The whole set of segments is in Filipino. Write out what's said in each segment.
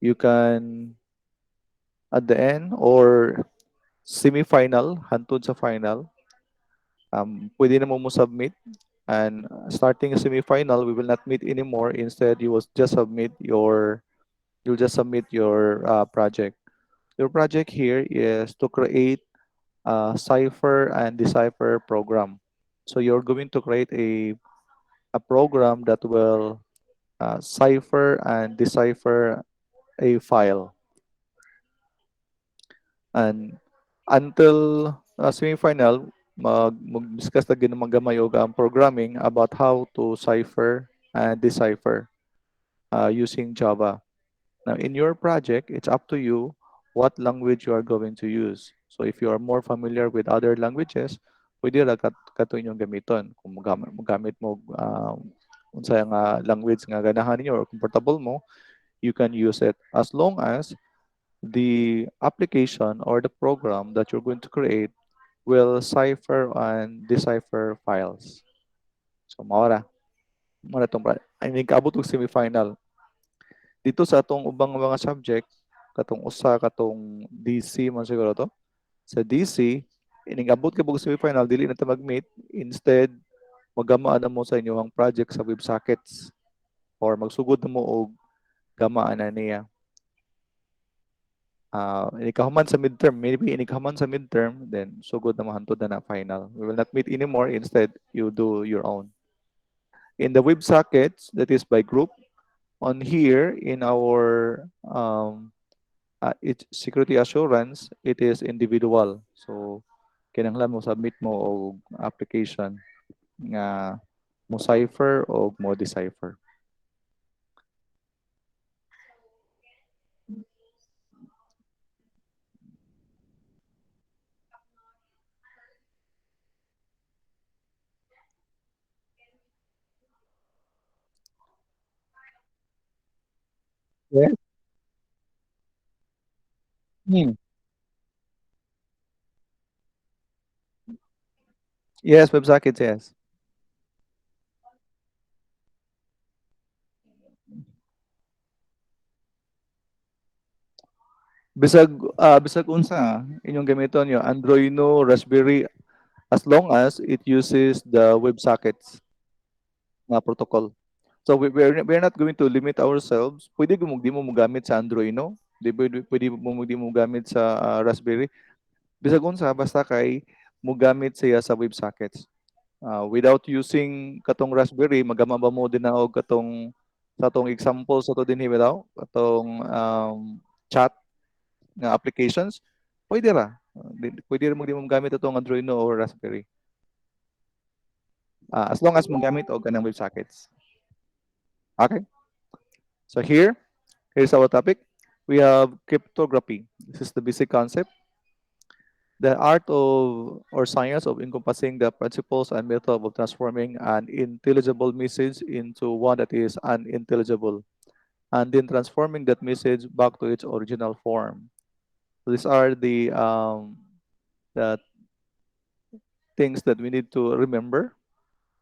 You can, at the end or semi-final, hantod sa final, pwede na mo submit. And starting a semi-final, we will not meet anymore. Instead, you'll just submit your project. Your project here is to create a cipher and decipher program. So you're going to create a program that will cipher and decipher a file. And until semifinal, mag-discuss na gid magamay og ang programming about how to cipher and decipher using Java. Now, in your project, it's up to you what language you are going to use. So if you are more familiar with other languages, pwede ra kato inyong gamiton. Kung mogamit mo unsa nga language nga ganahan niyo or comfortable mo, you can use it as long as the application or the program that you're going to create will cipher and decipher files. So mao ra tong I kaabot og semifinal. Dito sa atong ubang mga subject, katong usa katong DC man siguro to. Sa DC, ining abot ka og semifinal dili na ta mag-meet, instead magamaan na mo sa inyong project sa WebSockets or magsugod na mo og gamaan na niya. Inikahuman sa midterm, maybe inikahuman sa midterm, then sugod na mahantod na final. We will not meet anymore. Instead, you do your own. In the WebSockets, that is by group, on here in our it's security assurance, it is individual. So, kinahanglan mo submit mo og application nga mo cipher o mo decipher. Yes. Hmm. Yes, WebSockets, yes. Bisag unsa inyong gamiton yo Android, Raspberry, as long as it uses the WebSockets na protocol. So we're not going to limit ourselves. Pwede di mo gamit sa Android, no? Di mo gamit sa Raspberry. Bisag unsa basta kay mo gamit siya sa WebSockets. Without using katong Raspberry, magama ba mo din na og katong sa atong example sa to dinhi bitaw, katong chat nga applications, pwede ra. Pwede ra mo di mo gamit atong Android no or Raspberry. As long as mo gamit og kanang WebSockets. Okay? So here's our topic. We have cryptography. This is the basic concept. The art of or science of encompassing the principles and method of transforming an intelligible message into one that is unintelligible, and then transforming that message back to its original form. So these are the things that we need to remember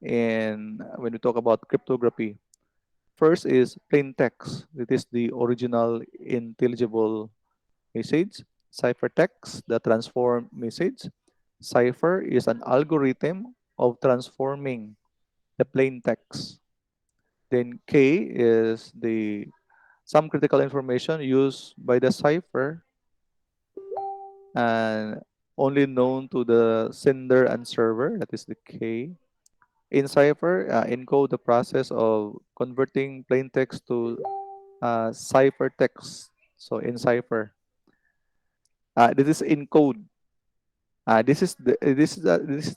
and when we talk about cryptography. First is plain text. It is the original intelligible message. Ciphertext, the transform message. Cipher is an algorithm of transforming the plain text. Then K is the some critical information used by the cipher and only known to the sender and server. That is the K. In cipher, encode the process of converting plain text to ciphertext. So in cipher, this is encode. This is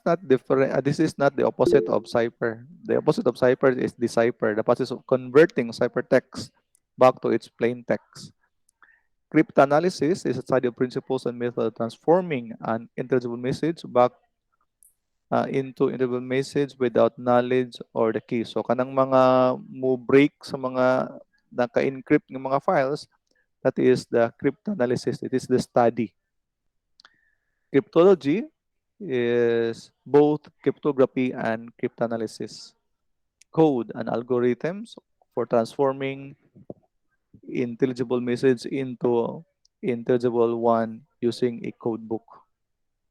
not different. This is not the opposite of cipher. The opposite of cipher is decipher, the process of converting ciphertext back to its plain text. Cryptanalysis is a study of principles and method of transforming an intelligible message back into intelligible message without knowledge or the key. So kanang mga mo break sa mga naka-encrypt ng mga files, that is the cryptanalysis. It is the study. Cryptology is both cryptography and cryptanalysis. Code and algorithms for transforming intelligible message into intelligible one using a code book.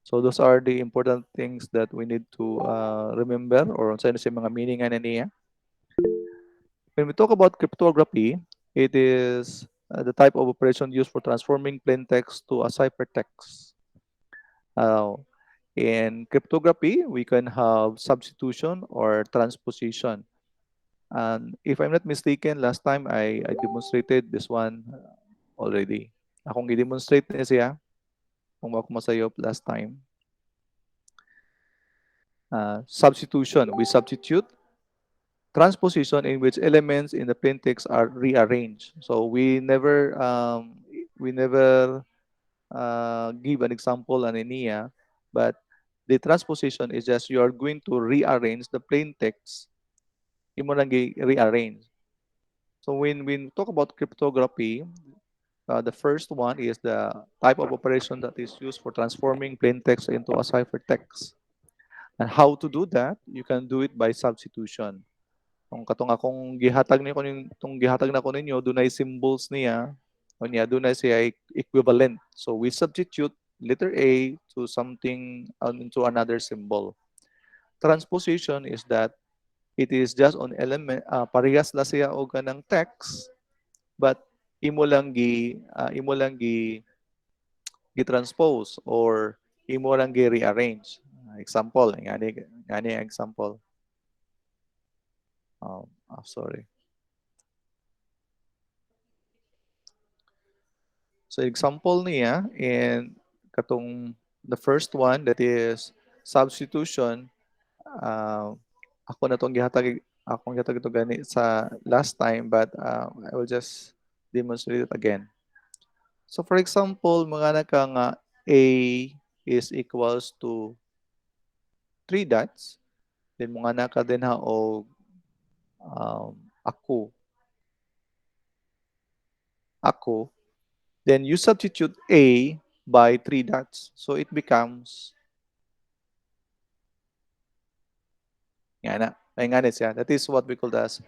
So those are the important things that we need to remember or sa mga meaning niya. When we talk about cryptography, it is the type of operation used for transforming plain text to a ciphertext. Uh, in cryptography, we can have substitution or transposition. And if I'm not mistaken, last time I demonstrated this one already. Akong i-demonstrate niya siya kung ako masayop last time. Substitution, we substitute. Transposition, in which elements in the plain text are rearranged. So we never give an example on ENIA, but the transposition is just you are going to rearrange the plain text. Imo lang rearrange. So when we talk about cryptography, the first one is the type of operation that is used for transforming plain text into a ciphertext. And how to do that? You can do it by substitution. Kung katong akong gihatag ni ko tong gihatag na ko ninyo, dunay symbols niya, o niya dunay siya equivalent. So we substitute letter A to something into another symbol. Transposition is that it is just on element parehas na siya og kanang text, but imo lang gi-transpose or imo lang gi-rearrange. Example, ngani example. Sorry. So example niya in katong the first one that is substitution, ako na tong akong gihatag ito gani sa last time, but I will just demonstrate it again. So for example, mga naka nga A is equals to 3 dots, then mga naka din ha o ako, then you substitute A by 3 dots. So it becomes that is what we call as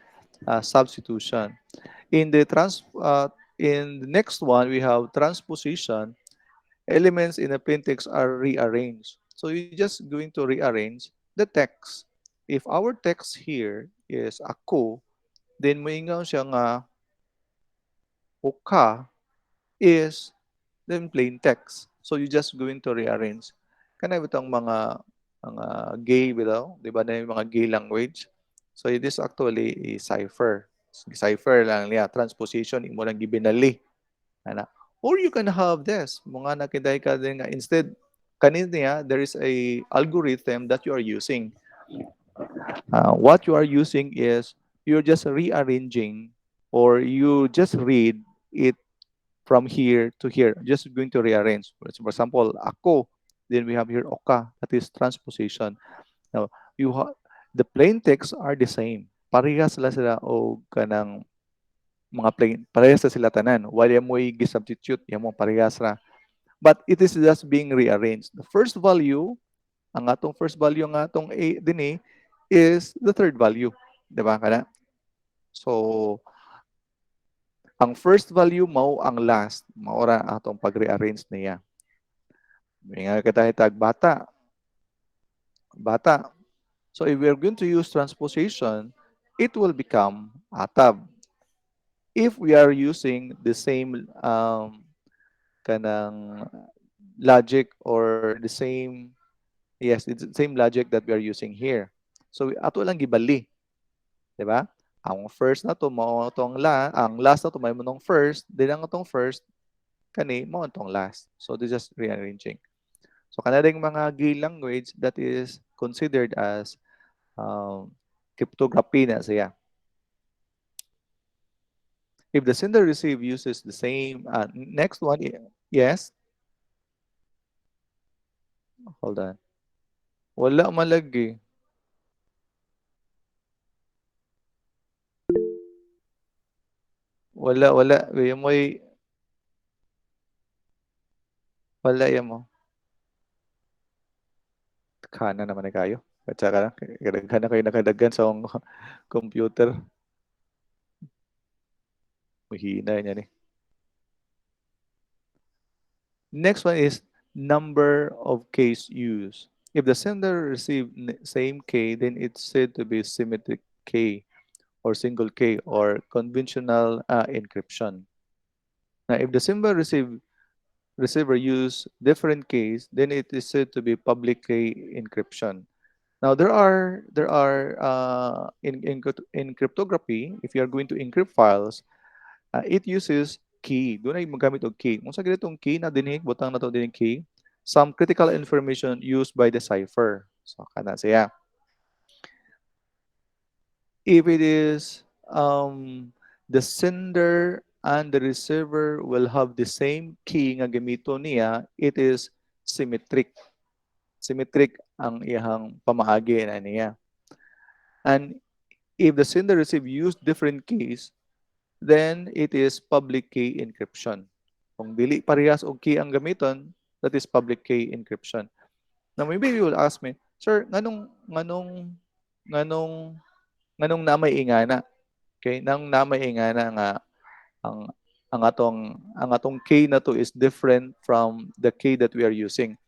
substitution. In the next one, we have transposition. Elements in the plain text are rearranged. So you're just going to rearrange the text. If our text here is ako, then moingaw siya nga uka is then plain text. So you're just going to rearrange. Kana bitang mga gay bitaw, di ba na yung mga gay language? So it is actually a cipher. Cipher lang niya, transposition, imo lang gibinali. Ana. Or you can have this, mga nakiday ka din nga, instead, kanina there is a algorithm that you are using. What you are using is, you're just rearranging or you just read it from here to here, just going to rearrange. For example, ako, then we have here oka, that is transposition. Now, the plain texts are the same. Parehas sila o kanang mga plain, parehas sila tanan. While mo i-substitute, mo parehas ra. But it is just being rearranged. The first value, ang atong first value ng atong A din is the third value. Diba kana? So, ang first value mao ang last, maora atong pag-rearrange niya. May nga katahitag bata. So if we're going to use transposition, it will become atab. If we are using the same kanang logic or the same, yes, it's the same logic that we are using here. So ato lang gibali. Diba? Ang first na to mao tong ang last na to may monong first, then ang atong first kani mao tong last. So this is just rearranging. So kanading mga gay language that is considered as cryptography na siya. If the sender receive uses the same, next one, yes? Hold on. Wala malagi. Wala. Yung wala yan mo. Kana naman na kayo. At saka kana kayo nakadaggan sa computer. Mahina niya ni. Next one is number of keys used. If the sender received same key, then it's said to be symmetric key or single key or conventional encryption. Now, if the symbol receiver use different keys, then it is said to be public key encryption. Now, in cryptography, if you are going to encrypt files, it uses key. Doon ay magamit og key. Kung sa ganitong key na dinhi, butang na to din key, some critical information used by the cipher. So, kana siya. If it is the sender and the receiver will have the same key nga gamito niya, it is symmetric. Symmetric ang iyang pamaagi na niya. And if the sender receive use different keys, then it is public key encryption. Kung dili parehas og key ang gamiton, that is public key encryption. Now maybe you will ask me, sir, nganong namay ingana? Okay, nang namay ingana nga ang ang atong key na to is different from the key that we are using.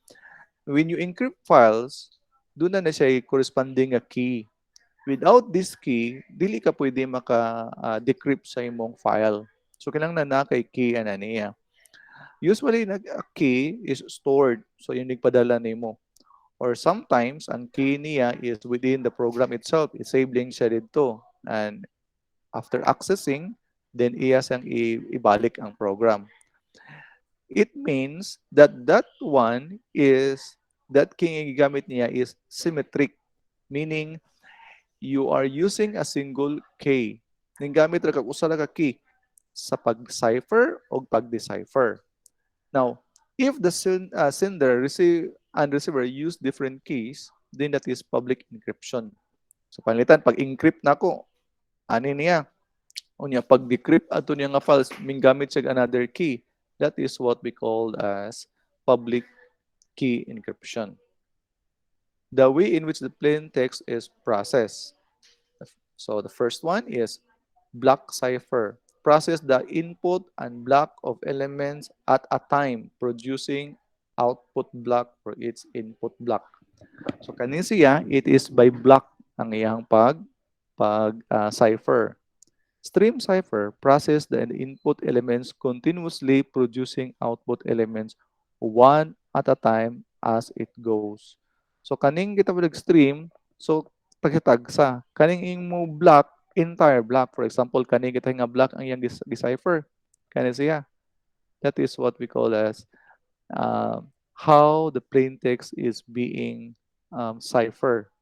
When you encrypt files, doon na siya corresponding a key. Without this key, dili ka pwede maka-decrypt sa imong file. So kinahanglan na kay key ana niya. Usually a key is stored, so yung nagpadala nimo. Or sometimes ang key niya is within the program itself, isabling siya dito. And after accessing, then iya siyang ibalik ang program. It means that that key ang gigamit niya is symmetric, meaning you are using a single key. Ning gamit ra kag usa ra ka key sa pag-cipher o pag-decipher. Now, if the sender and receiver use different keys, then that is public encryption. So panlitan pag encrypt nako, ani niya. Unya pag decrypt ato niya nga files minggamit siya another key. That is what we call as public key encryption. The way in which the plain text is processed. So the first one is block cipher. Process the input and block of elements at a time, producing output block for its input block. So kanin siya, it is by block ang iyang cipher. Stream cipher process the input elements continuously producing output elements one at a time as it goes. So kaning kita stream, so pagkitagsa kaning imo block entire block. For example, kaning kita nga block ang iyang decipher. Kani siya. That is what we call as how the plain text is being cipher.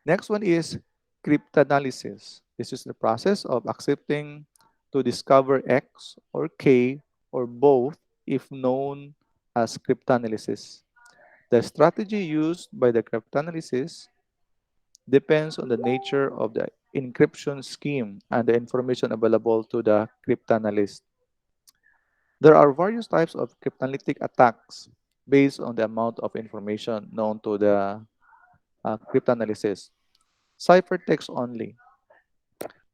Next one is cryptanalysis. This is the process of accepting to discover X or K or both if known as cryptanalysis. The strategy used by the cryptanalysis depends on the nature of the encryption scheme and the information available to the cryptanalyst. There are various types of cryptanalytic attacks based on the amount of information known to the cryptanalysis. Ciphertext only.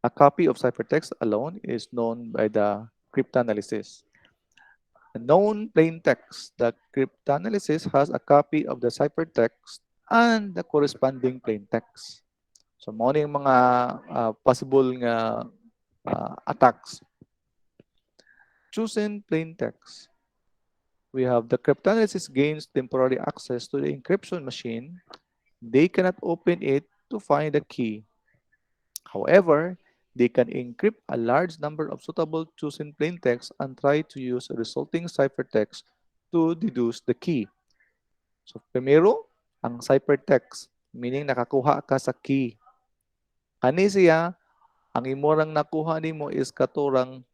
A copy of ciphertext alone is known by the cryptanalysis. A known plain text, the cryptanalysis has a copy of the ciphertext and the corresponding plain text. So, mo yung mga possible nga attacks. Choosing plain text. We have the cryptanalysis gains temporary access to the encryption machine. They cannot open it to find the key. However, they can encrypt a large number of suitable chosen plain text and try to use a resulting ciphertext to deduce the key. So, primero, ang ciphertext, meaning nakakuha ka sa key. Kani siya, ang imorang nakuha nimo is katurang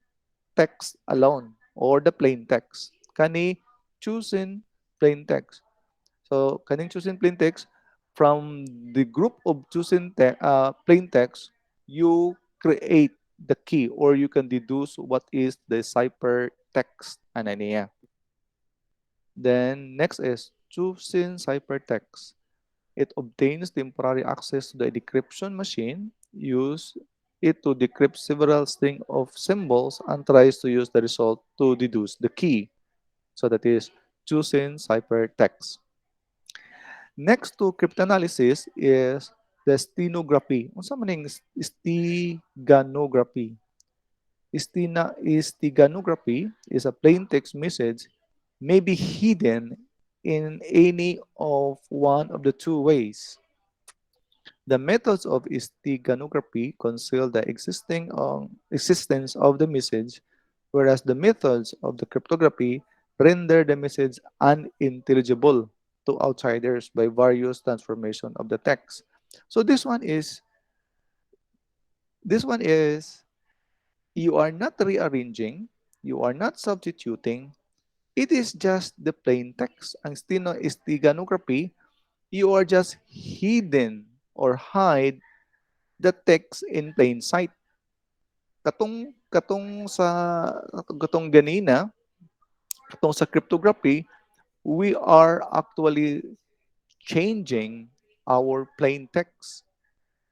text alone or the plain text. Kani chosen plain text. So, kaning chosen plain text, from the group of chosen plain text, you create the key or you can deduce what is the ciphertext ana niya. Then next is choosing ciphertext. It obtains temporary access to the decryption machine used it to decrypt several string of symbols and tries to use the result to deduce the key. So that is choosing ciphertext. Next to cryptanalysis is the stenography. Unsa man ning steganography? Steganography is a plain text message may be hidden in any of one of the two ways. The methods of steganography conceal the existence of the message, whereas the methods of the cryptography render the message unintelligible to outsiders by various transformation of the text. So this one is you are not rearranging, you are not substituting, it is just the plain text. Ang steganography, you are just hidden or hide the text in plain sight. Katong ganina, katong sa cryptography, we are actually changing our plain text.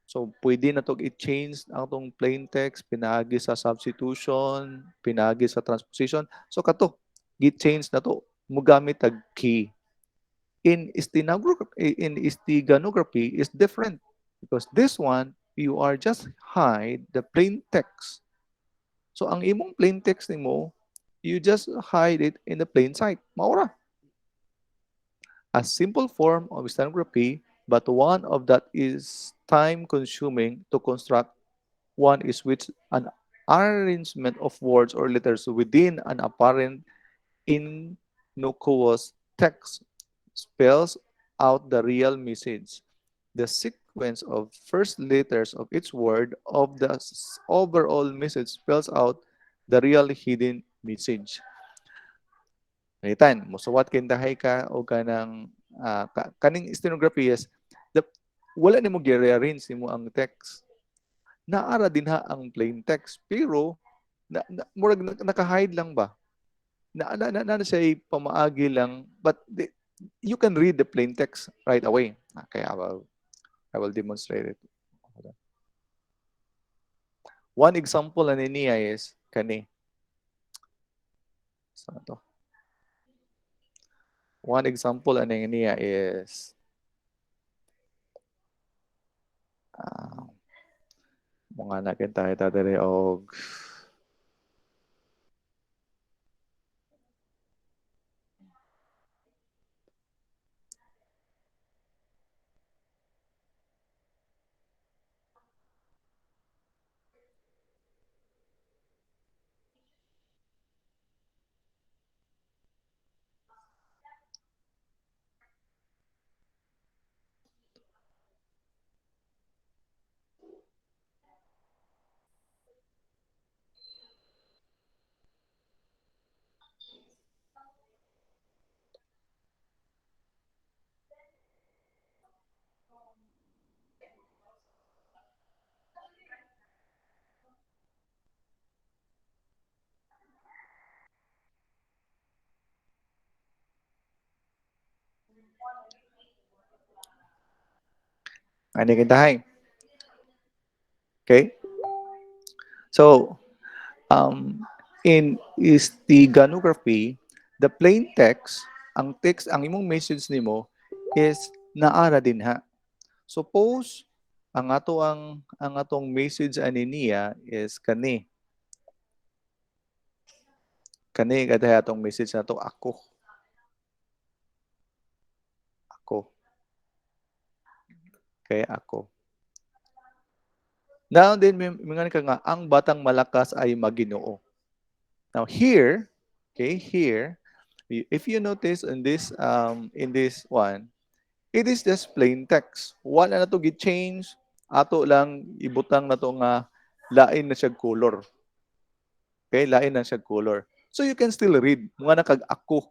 So, pwede na to i-change ang itong plain text, pinagi sa substitution, pinagi sa transposition. So, kato, gi-change na to. Mugamit tag key. In steganography is different because this one, you are just hide the plain text. So, ang imong plain text nimo, you just hide it in the plain sight. Maura. A simple form of stenography, but one of that is time-consuming to construct. One is which an arrangement of words or letters within an apparent innocuous text spells out the real message. The sequence of first letters of each word of the overall message spells out the real hidden message. Ngitan, musuwat kintahay ka o kanang kaning stenography is the, wala nimo gi-rearrange nimo ang text. Naara din ha ang plain text pero murag naka-hide lang ba? Na siya pamaagi lang but you can read the plain text right away. Okay, I will demonstrate it. One example na niya is kani. Saan to? One example ani niya is mga nakita ita diri og ani kintahay. Okay? So, in steganography, the plain text, ang imong message nimo is naara din ha. Suppose ang atong message ani niya is kani. Kani kada atong message nato ako. Ako. Okay, ako. Now then mingan ka nga ang batang malakas ay Maginoo. Now here, okay, here if you notice in this one, it is just plain text. Wala na to gi-change, ato lang ibutang na to nga lain na siya color. Okay, lain na siya color. So you can still read mga nakag ako.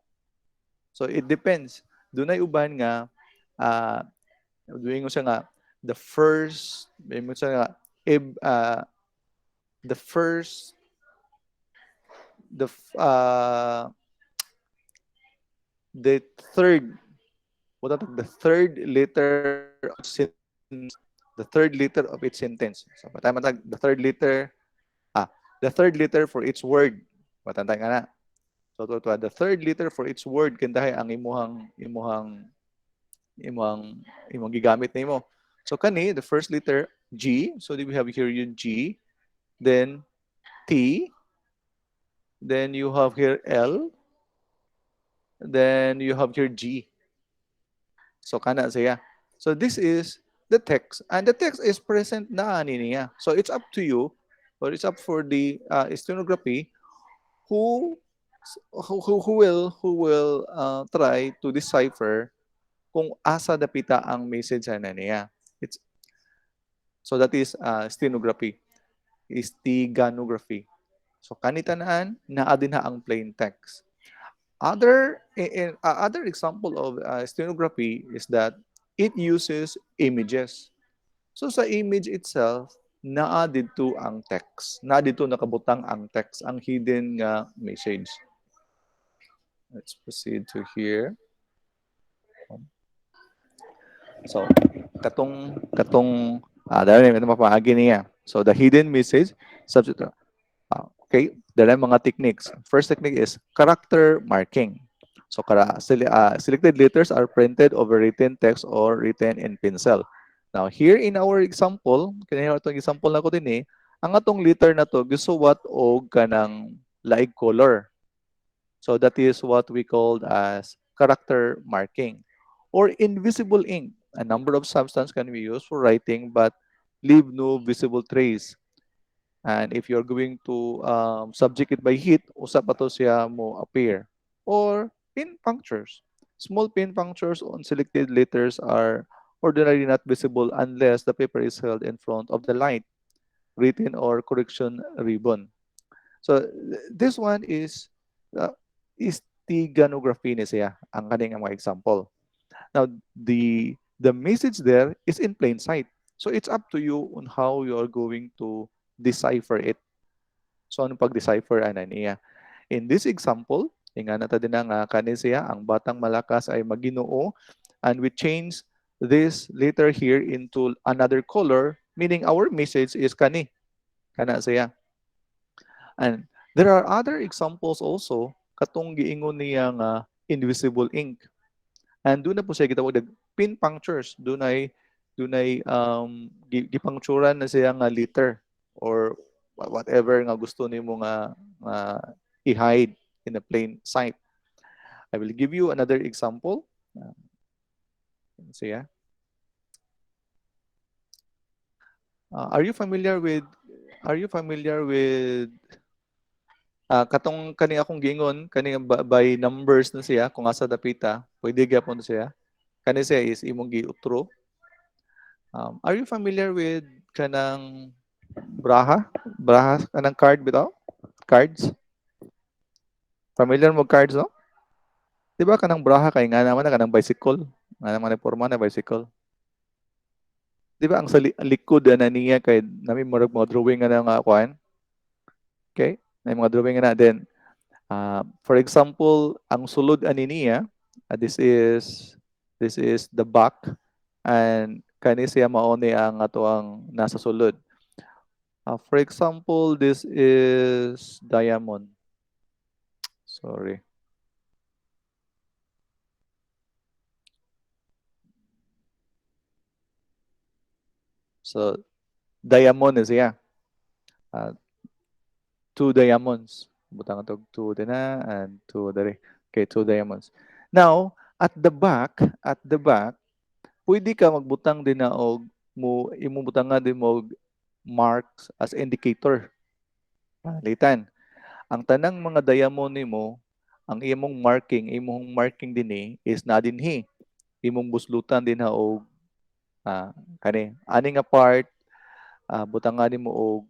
So it depends. Dunay uban nga doing mo siya nga the first mo siya nga the first the the third what the third letter of each sentence the third letter of its sentence. So matag the third letter, ah the third letter for each word. Matantay nga na. So the third letter for each word kandahay ang imuhang imong gigamit nimo. So kani the first letter G, so we have here yung G, then T, then you have here L, then you have here G. So kana siya. So this is the text, and the text is present na ani niya. So it's up to you, or it's up for the stenography who who will try to decipher kung asa dapita ang message na niya. It's so that is stenography, steganography. So kanitanaan naa din ha ang plain text. Other example of stenography is that it uses images. So sa image itself, naa dito ang text. Naa dito nakabutang ang text, ang hidden nga message. Let's proceed to here. So, katong dahil may mapaagi niya. So the hidden message subject. Okay, there are mga techniques. First technique is character marking. So selected letters are printed over written text or written in pencil. Now, here in our example, kaya itong example na ko din ang atong letter na to gisuwat og kanang laig color. So that is what we called as character marking or invisible ink. A number of substance can be used for writing but leave no visible trace. And if you're going to subject it by heat, usa pa to siya mo appear. Or pin punctures. Small pin punctures on selected letters are ordinarily not visible unless the paper is held in front of the light, written or correction ribbon. So this one uh, is steganography ni siya, ang kaning mga example. Now the message there is in plain sight. So it's up to you on how you are going to decipher it. So ano pag-decipher ana niya? In this example, inga nata din nga kani siya ang batang malakas ay Maginoo, and we change this letter here into another color, meaning our message is kani kana siya. And there are other examples also katong giingon niya nga invisible ink. And doon na po siya gitawag og pin punctures. Dunay gipuncturan na siya nga letter or whatever nga gusto nimo nga i-hide in a plain sight. I will give you another example. Siya. Are you familiar with katong kani akong gingon kani by numbers na siya kung asa dapita pwede gyapon siya kani siya is imong giutro. Are you familiar with kanang braha kanang card bitaw, cards? Familiar mo cards, no? Di ba kanang braha kay nga naman na kanang bicycle, nga naman na porma na bicycle. Di ba ang sa likod na niya kay nami mga drawing nga nga kuan. Okay? May mga drawing na then for example, ang sulod ani niya, this is the back, and kani siya mao ni ang ato ang nasa sulod. For example, this is diamond. Sorry. So diamond is siya. Two diamonds. Butang ito, two din na, and two dari. Okay, two diamonds. Now, at the back, pwede ka magbutang din na og imubutang nga din mo marks as indicator. Litan. Ang tanang mga diamond nimo, ang imong marking din is na dinhi. Imong buslutan din ha og ani nga part butang nga nimo og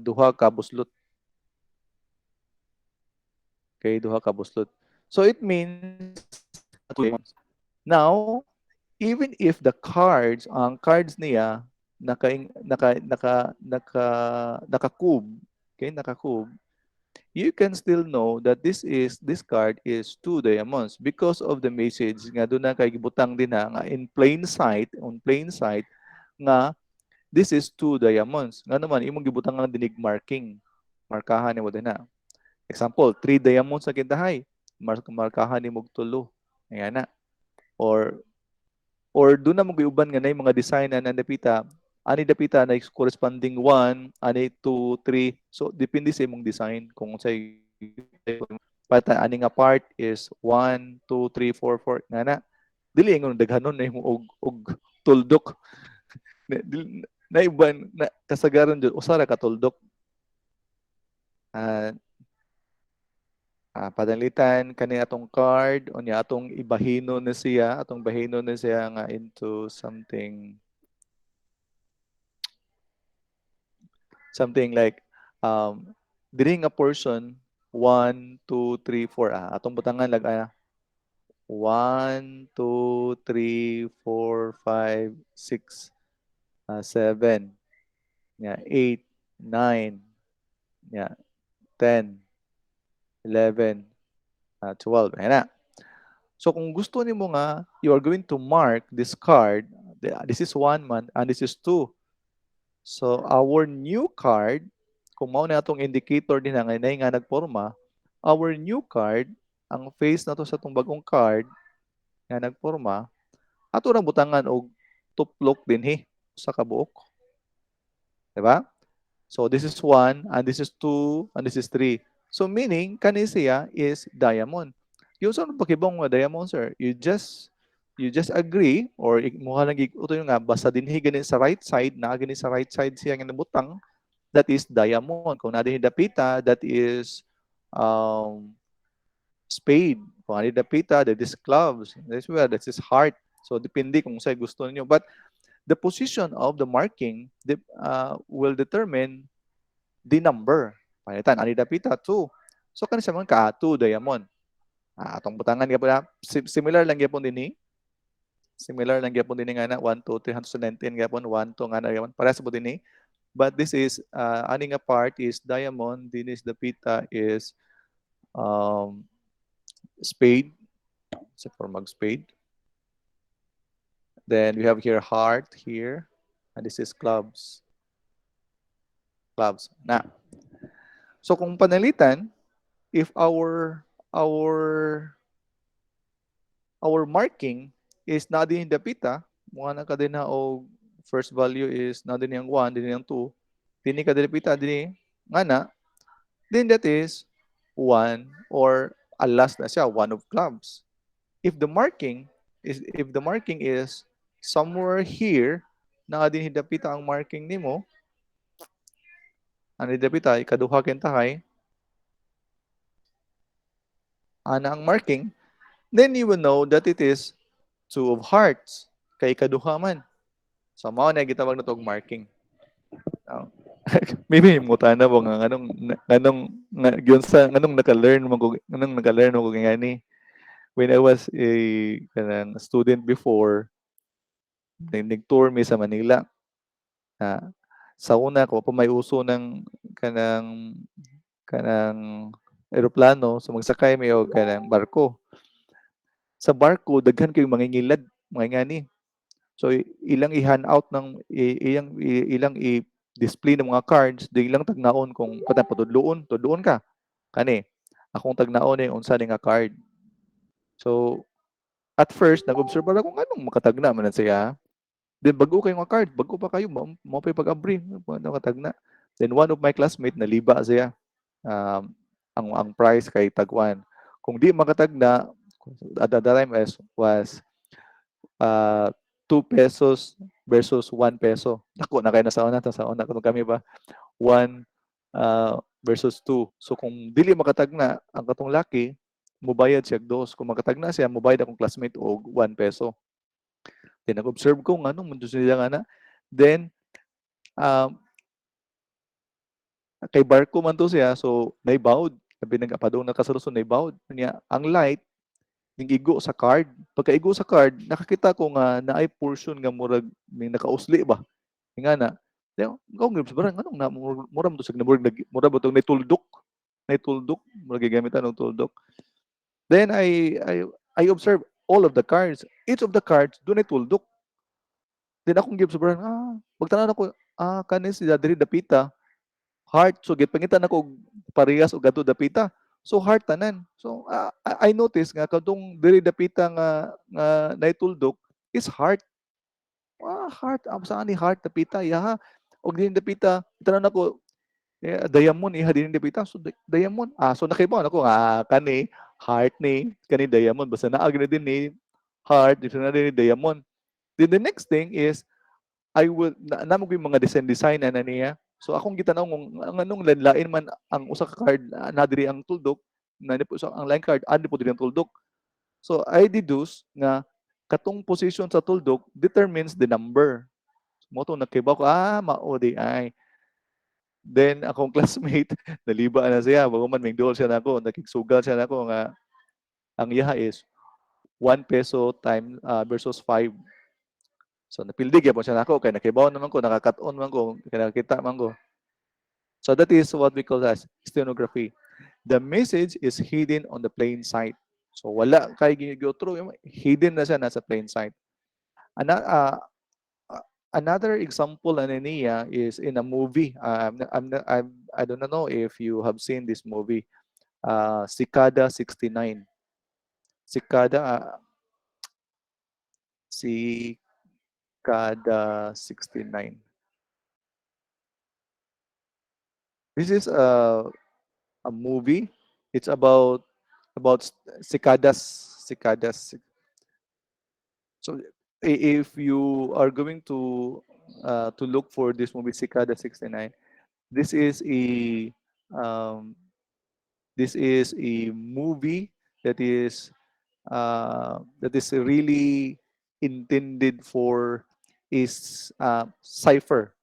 duha ka buslot. Okay, duha ka buslot. So it means now even if the cards, ang cards niya naka-cube, okay, naka-cube, you can still know that this card is two diamonds because of the message nga doon na kay gibutang din nga in plain sight, on plain sight, nga this is two diamonds. Nga naman, imong gibutang nga dinig marking. Markahan ni mo din na. Example, three diamonds na kintahay. Markahan ni mo tulo. Ayan na. Or doon na mo giuban nga na yung mga design na nandapita. Ani dapita na corresponding 1, ani 2, 3. So, depende sa imong design kung sa pata ani nga part is 1, 2, 3, 4, 4 nga na. Dili ingon daghanon na imong og tuldok. Na iban na kasagaran jud usara ka tuldok. Ah, padalitan kani atong card unya atong ibahino na siya, atong bahino na siya nga into something like diri nga portion 1, 2, 3, 4 atong butangan lag 1, 2, 3, 4, 5, 6, 7, yeah, 8, 9, yeah, 10, 11, 12. Ayan na. So kung gusto nimo nga you are going to mark this card, this is 1 month and this is 2. So our new card, kung mao na atong indicator din nga inay nga nagporma, our new card, ang face na to sa itong bagong card nga nagporma, ato nang butangan og tuplok dinhi sa kabuok. Diba? So this is 1 and this is 2 and this is 3. So meaning kani siya is diamond. Yung sa pakibong nga diamond sir, you just agree or muha lang uto nga basta dinhi gani sa right side na gani sa right side siya nga nabutang, that is diamond. Kung nadin dapita, that is spade. Kung nadin dapita, that is clubs. That is heart. So depende kung sa gusto niyo. But the position of the marking will determine the number. Palitan, ani dapita 2. So kanisa man ka 2 diamond. Atong butangan gyapon similar lang gyapon dinhi. Similar lang gyapon dinhi nga na 1 2 3 hangtod sa 19 gyapon 1 2 nga na gyapon. Para sa dinhi. But this is ani nga part is diamond, din is dapita is spade. So for mag spade. Then we have here heart here and this is clubs. Clubs. Na. So kung panalitan, if our marking is na din dapita, mga na kadina o first value is na din yung 1, din yung 2, dini ka dapita dini nga na, then that is 1 or alas na siya, 1 of clubs. If the marking is somewhere here, na din dapita ang marking nimo, ani dapita ikaduha kentahay, ana ang marking, then you will know that it is 2 of hearts. Kay ikaduha man. So, mao na gitawag na tog marking. Maybe muta na mo nga nganong naka-learn mo ko ngani. When I was a kanang student before, nag-tour mi sa Manila. Sa una ko pa may uso ng kanang eroplano, so magsakay mi og kanang barko. Sa barko daghan kay mangingilad, mga ngani. So ilang i-hand out ng ilang i-display ng mga cards, di ilang tagnaon kung patudloon ka. Kani akong tagnaon ni unsa ni nga card. So at first nag-observe ako kung anong makatagna man siya. Then bago kayo nga card, bago pa kayo mo pa pag-abri, makatagna. Then one of my classmate naliba siya. Ang price kay tagwan. Kung di makatagna at that time was 2 pesos versus 1 peso. Ako na kayo sa una kung kami ba 1 versus 2. So kung dili makatagna ang katong laki, mubayad siya 2. Kung makatagna siya, mubayad akong classmate og 1 peso. Then nag-observe ko nga nung mundo sila nga na. Then kay barko man to siya, so naibawd. Sabi nag-apadong nakasalusun naibawd. Niya ang light ning igo sa card. Pagka-igo sa card, nakakita ko nga naay portion nga murag may nakausli ba. Nga na. Kung grips barang anong na mura mo to sa mura ba to nituldok. Nituldok, mura gigamitan og tuldok. Then I observe all of the cards. Each of the cards do tuldok. Then akong give sobrang, pagtanan ako, kani siya diri dapita, heart. So gipangitan ako og parehas og adto dapita. So heart tanan. So I notice nga kadtong diri dapita nga naituldok is heart. Heart. Saan ni heart dapita? Yaha. Og diri dapita, tanan ako, diamond iha din dapita. So diamond. So nakibaw ako nga kani heart ni kani diamond basta naag na din ni heart dito na din ni diamond. Then the next thing is I will namo ko yung mga design na niya. So akong gitanaw ang anong lain man ang usa ka card na diri ang tuldok na po sa ang line card andi po diri ang tuldok. So I deduce nga katong position sa tuldok determines the number. Mo to nagkibaw ko mao di ay. Then akong classmate naliba na siya bago man mingdol siya nako nakigsugal siya nako nga ang iha is 1 peso time versus 5. So napildig gyapon siya nako kay nakibaw naman ko nakakaton man ko kay nakakita man ko. So that is what we call as stenography. The message is hidden on the plain sight. So wala kay go through, hidden na siya nasa plain sight. Another example ano niya is in a movie. I don't know if you have seen this movie. Cicada 69. Cicada, Cicada 69. This is a movie. It's about cicadas. Cicadas. So if you are going to look for this movie Cicada 69, this is a um, this is a movie that is really intended for is cipher.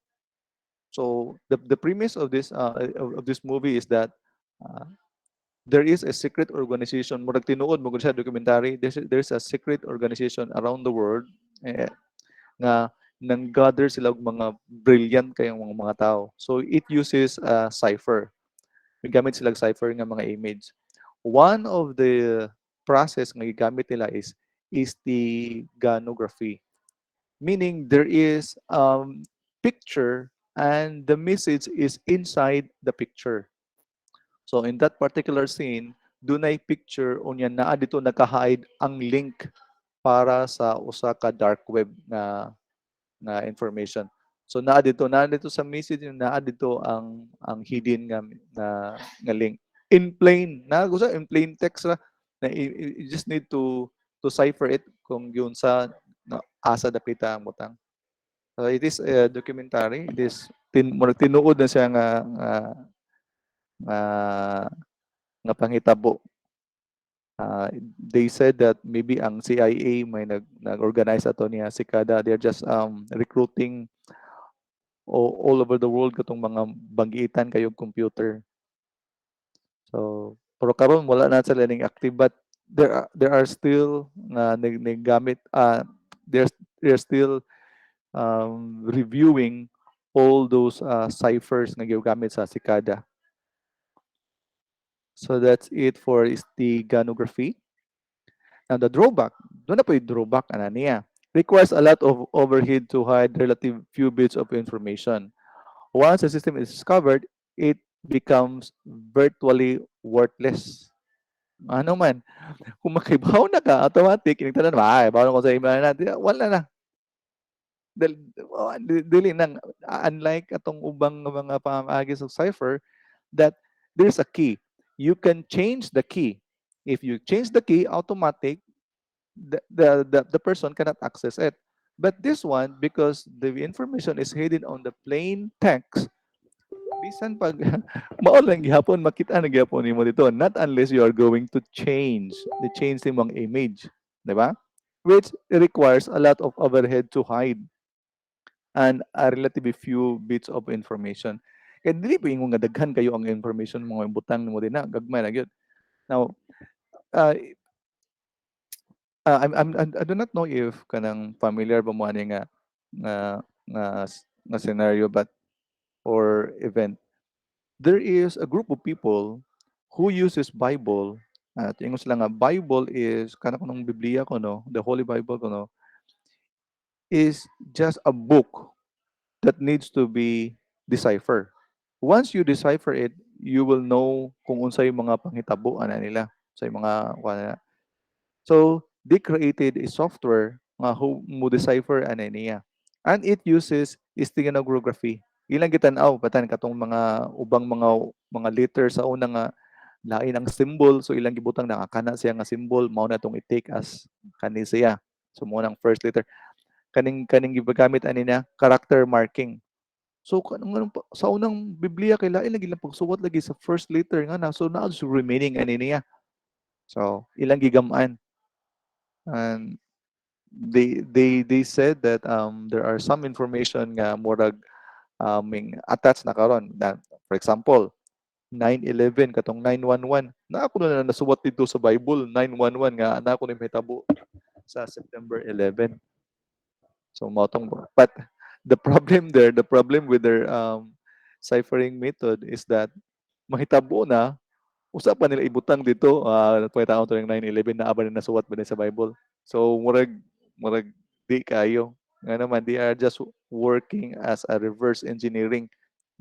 So the premise of this movie is that uh, there is a secret organization. Murag tinuod mo gud siya documentary. There's a secret organization around the world eh, nga nang gather sila og mga brilliant kayong mga tao. So it uses cipher. Gamit sila cipher nga mga image. One of the process nga gigamit nila is the ganography. Meaning there is picture and the message is inside the picture. So in that particular scene, dunay picture unya naa dito naka-hide ang link para sa usa ka dark web na information. So naa dito sa message naa dito ang hidden nga link. In plain, na gusto in plain text ra na you just need to cipher it kung yun sa asa dapita ang butang. So it is a documentary. It is tinuod na siya nga nga panghitabo. They said that maybe ang CIA may nag-organize ato niya Cicada. They're just recruiting all over the world katong mga banggitan kayo computer. So pero karon wala na sila ning active but there are still gamit they're still reviewing all those ciphers na ginagamit sa Cicada. So that's it for steganography. Now the drawback, doon na po yung drawback niya. Requires a lot of overhead to hide relative few bits of information. Once the system is discovered, it becomes virtually worthless. Ano man, kung makibaw na ka, automatic, kinigtanan, bawa ko sa email natin, wala na. Dili nang, unlike atong ubang mga pamagi sa cipher, that there's a key. You can change the key. If you change the key, automatic, the person cannot access it. But this one, because the information is hidden on the plain text, bisan pag mao lang gihapon makita na gihapon nimo dito, not unless you are going to change nimong image, di ba? Which requires a lot of overhead to hide and a relatively few bits of information. Kaya dili pa ingon nga daghan kayo ang information mga butang nimo din na gagmay na gyud. Now, uh, I do not know if kanang familiar ba mo ani nga nga nga scenario but or event. There is a group of people who uses Bible. Ingon sila nga Bible is kana kunong Biblia ko no, the Holy Bible ko no. is just a book that needs to be deciphered. Once you decipher it, you will know kung unsa yung mga panghitabo ana nila sa mga so they created a software nga who mo decipher ana niya. And it uses steganography. Ilang gitan-aw batan katong mga letters sa una nga lain ang symbol, so ilang gibutang nakakana siya nga symbol mao na tong i-take as kani siya. So mo nang first letter kaning kaning gigamit ani na character marking. So sa unang Biblia kay lain lagi lang pagsuwat lagi sa first letter nga na so naa sa remaining ani niya. So ilang gigam-an and they said that there are some information nga murag attached na karon na for example 9/11 katong 9/11 na ako na nasuwat dito sa Bible 9/11 nga na ako ni mahitabo sa September 11. So motong but the problem with their ciphering method is that mahitabo na usa pa nila ibutang dito pagkataon to ng 9/11 na aba na nasuwat ba sa Bible. So murag di kayo nga naman they are just working as a reverse engineering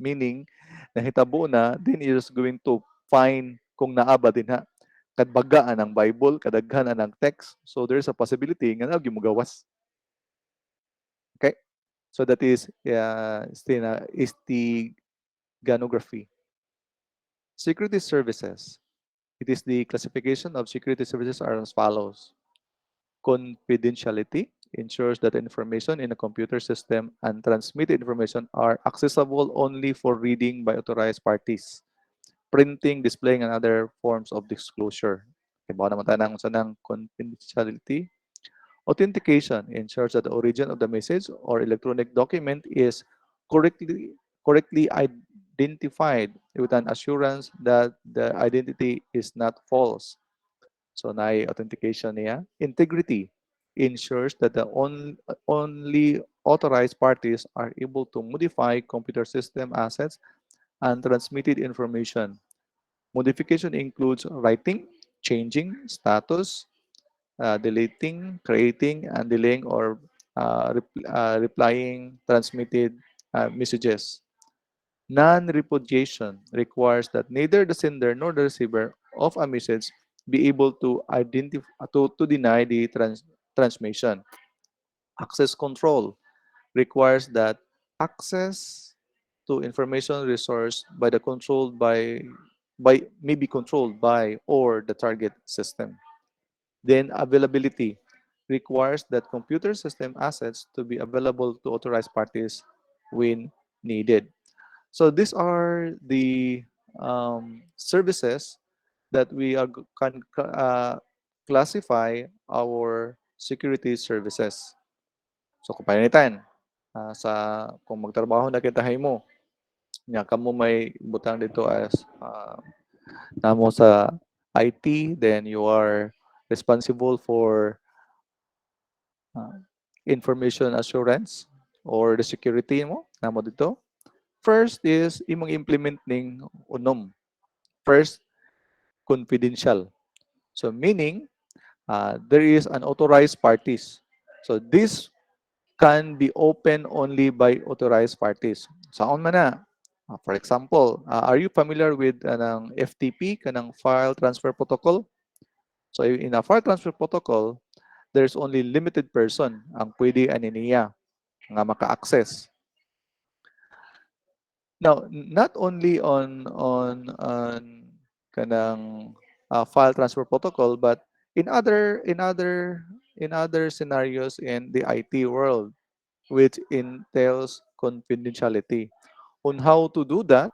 meaning nahitabo na then you're just going to find kung naaba din ha kadbagaan ang Bible kadaghanan ang text so there's a possibility nga na gimugawas. Okay, so that is steganography. Security services. It is the classification of security services are as follows. Confidentiality ensures that information in a computer system and transmitted information are accessible only for reading by authorized parties. Printing, displaying, and other forms of disclosure. Iba naman tayo ng sanang confidentiality. Authentication ensures that the origin of the message or electronic document is correctly identified with an assurance that the identity is not false. So na authentication niya. Integrity ensures that the only authorized parties are able to modify computer system assets and transmitted information. Modification includes writing, changing status, deleting, creating, and delaying or replying transmitted messages. Non-repudiation requires that neither the sender nor the receiver of a message be able to identify to deny the transmission. Access control requires that access to information resource by the controlled by may be controlled by or the target system. Then availability requires that computer system assets to be available to authorized parties when needed. So these are the services that we are can classify our security services. So kung panitan, sa kung magtrabaho na kita mo, nya kamo may butang dito as namo sa IT, then you are responsible for uh, information assurance or the security mo namo dito. First is imong implement ning unom. First, confidential. So meaning there is an authorized parties. So this can be open only by authorized parties. Saan man na? For example, are you familiar with ng FTP, kanang file transfer protocol? So in a file transfer protocol, there's only limited person ang pwede ani niya nga maka-access. Now, not only on kanang file transfer protocol, but in other scenarios in the IT world, which entails confidentiality. On how to do that,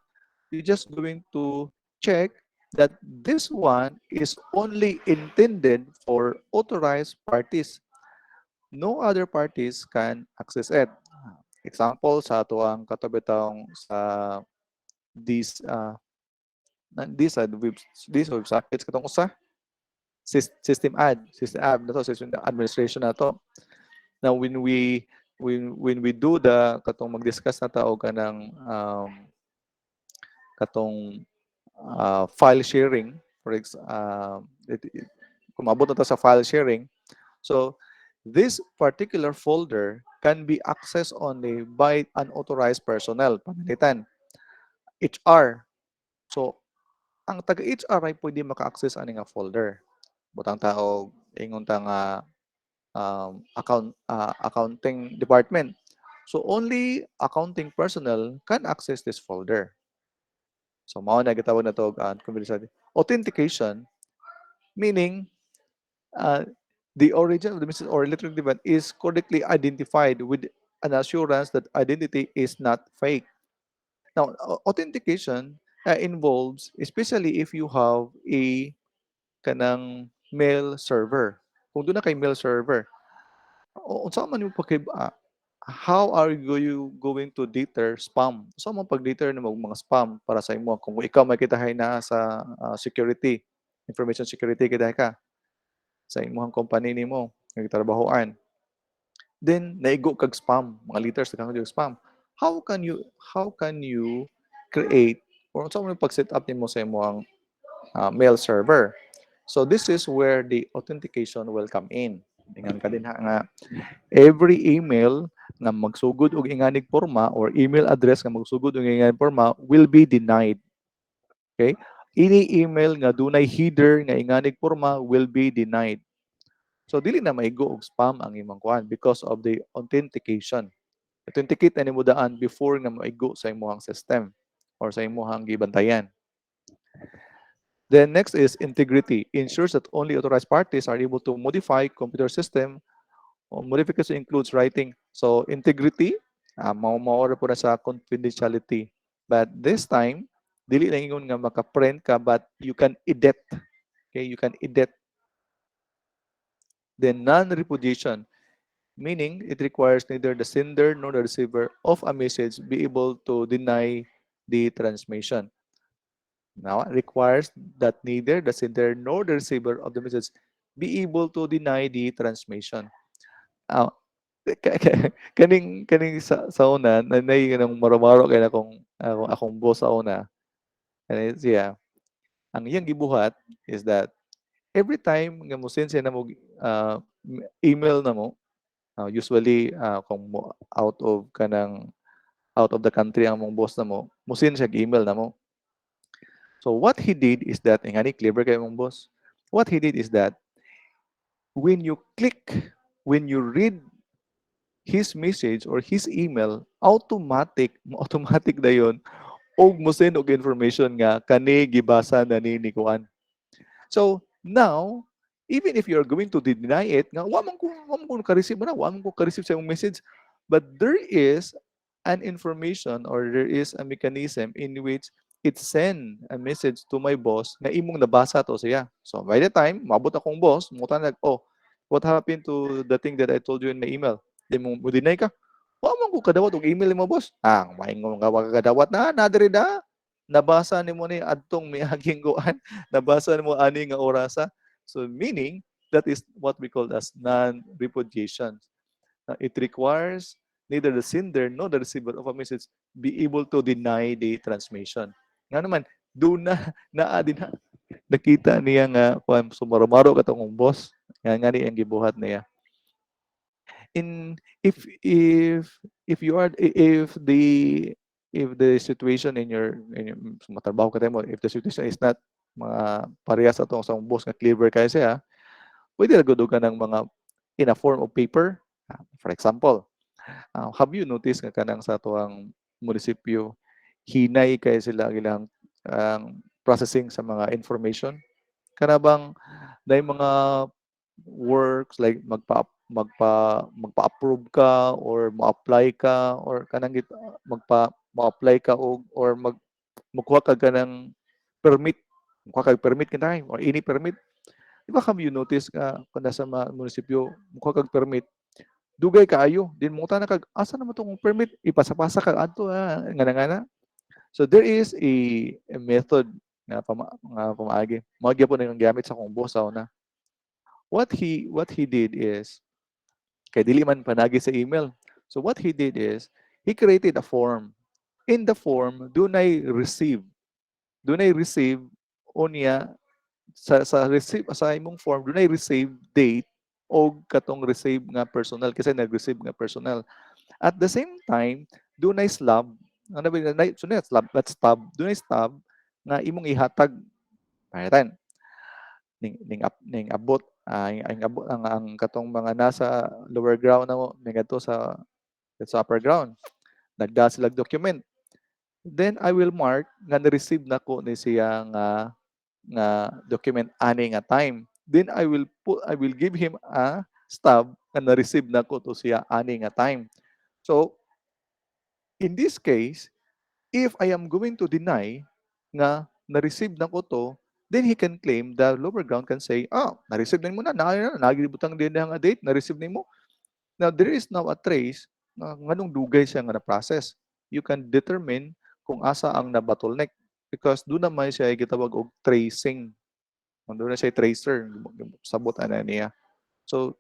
you're just going to check that this one is only intended for authorized parties. No other parties can access it. Example, sa ato ang katabitang sa these these are the these websites katong usa system ad na to system administration na to. Now when we do the katong mag-discuss na ta og kanang katong file sharing kung mabot na ta sa file sharing, so this particular folder can be accessed only by unauthorized personnel. Panalitan, HR. So, ang taga-HR ay pwede maka-access ani nga folder. Butang tao, ingon ta nga accounting department. So, only accounting personnel can access this folder. So, mao na gitawag na to authentication, meaning uh, the origin of the message or electronic device is correctly identified with an assurance that identity is not fake. Now, authentication involves, especially if you have a kanang mail server. Kung doon na kay mail server, unsa man yung how are you going to deter spam? So mo pag-deter na mga spam para sa imo kung ikaw makitahay na sa security, information security kita ka sa imong company nimo nagtrabahoan. Then naigo kag spam, mga liters kang spam. How can you create or unsa man pag-set up nimo sa imong mail server? So this is where the authentication will come in. Ingan ka din ha nga every email nga magsugod og inganig porma or email address nga magsugod og inganig porma will be denied. Okay? Any email nga dunay header nga inganig porma will be denied. So dili na maigo og spam ang imong kuan because of the authentication. Authenticate na nimo daan before nga maigo sa imong system or sa imong gibantayan. Then next is integrity. Ensures that only authorized parties are able to modify computer system. Modification includes writing. So integrity, maura po na sa confidentiality. But this time, dili lang ingon nga maka-print ka but you can edit. Okay, you can edit. Then non-repudiation, meaning it requires neither the sender nor the receiver of a message be able to deny the transmission. Now, it requires that neither the sender nor the receiver of the message be able to deny the transmission. Uh, kaning sa una nanay kanang maramaro kay akong boss sa una and siya ang iyang gibuhat is that every time nga mo send siya na mo email na mo usually kung mo out of the country ang mong boss na mo send siya email na mo. So what he did is that ingani clever kay mong boss. What he did is that when you click, when you read his message or his email, automatic dayon og mo send og information nga kani gibasa na ni kuan. So now, even if you are going to deny it, nga wa man ko ka-receive na, wa man ko ka-receive sa imong message, but there is an information or there is a mechanism in which it send a message to my boss nga imong nabasa to siya. So by the time maabot akong boss, mo tanag, oh, what happened to the thing that I told you in my email? Di mo deny ka. Wa man ko kadawat og email mo boss. Maingon nga wa ka kadawat na diri da. Nabasa nimo ni adtong miaging kuan. Nabasa nimo ani nga orasa. So meaning that is what we call as non-repudiation. It requires neither the sender nor the receiver of a message be able to deny the transmission. Nga naman, doon na naa din na nakita niya nga kung sumaromaro katong boss. Nga ni ang gibuhat niya. In if you are if the situation in your matrabaho ka mo, if the situation is not mga parehas atong sa boss nga clever kay siya, pwede ra gud ka ng mga in a form of paper. For example, have you noticed nga kanang sa tuang munisipyo hinay kay sila ilang processing sa mga information? Kana bang na mga works like magpa-approve ka or mo-apply ka or kanang mo-apply ka or magkuha ka kanang permit, magkuha kag permit kinahanglan or any permit. Di ba kami you notice ka kung nasa mga munisipyo magkuha kag permit dugay kaayo din mo ta na kag asa naman tong permit ipasa-pasa kag adto ngana-ngana. So there is a method na pamaagi mao gyapon ang gamit sa akong boss sa una. What he did is kay dili man panagi sa email. So what he did is he created a form. In the form dunay receive unya sa receive sa imong form dunay receive date o katong receive nga personal kasi nag-receive nga personal. At the same time, dunay slab, ano ba na so na slab, let's stub, dunay stub nga imong ihatag pahitan ning abot ang abot ang katong mga nasa lower ground na mo ning adto sa upper ground. Nagda sila document. Then I will mark nga na-receive nako ni siya nga document ani nga time. Then I will give him a stub nga na-receive nako to siya ani nga time. So in this case, if I am going to deny nga na-receive nako to, then he can claim the lower ground can say, na-receive na mo na, nagibutang din nga date, na-receive nimo. Now, there is now a trace na nganong dugay siya nga na-process. You can determine kung asa ang na-bottleneck because doon naman siya gitawag og tracing. Doon na siya tracer, sabot ana niya. So,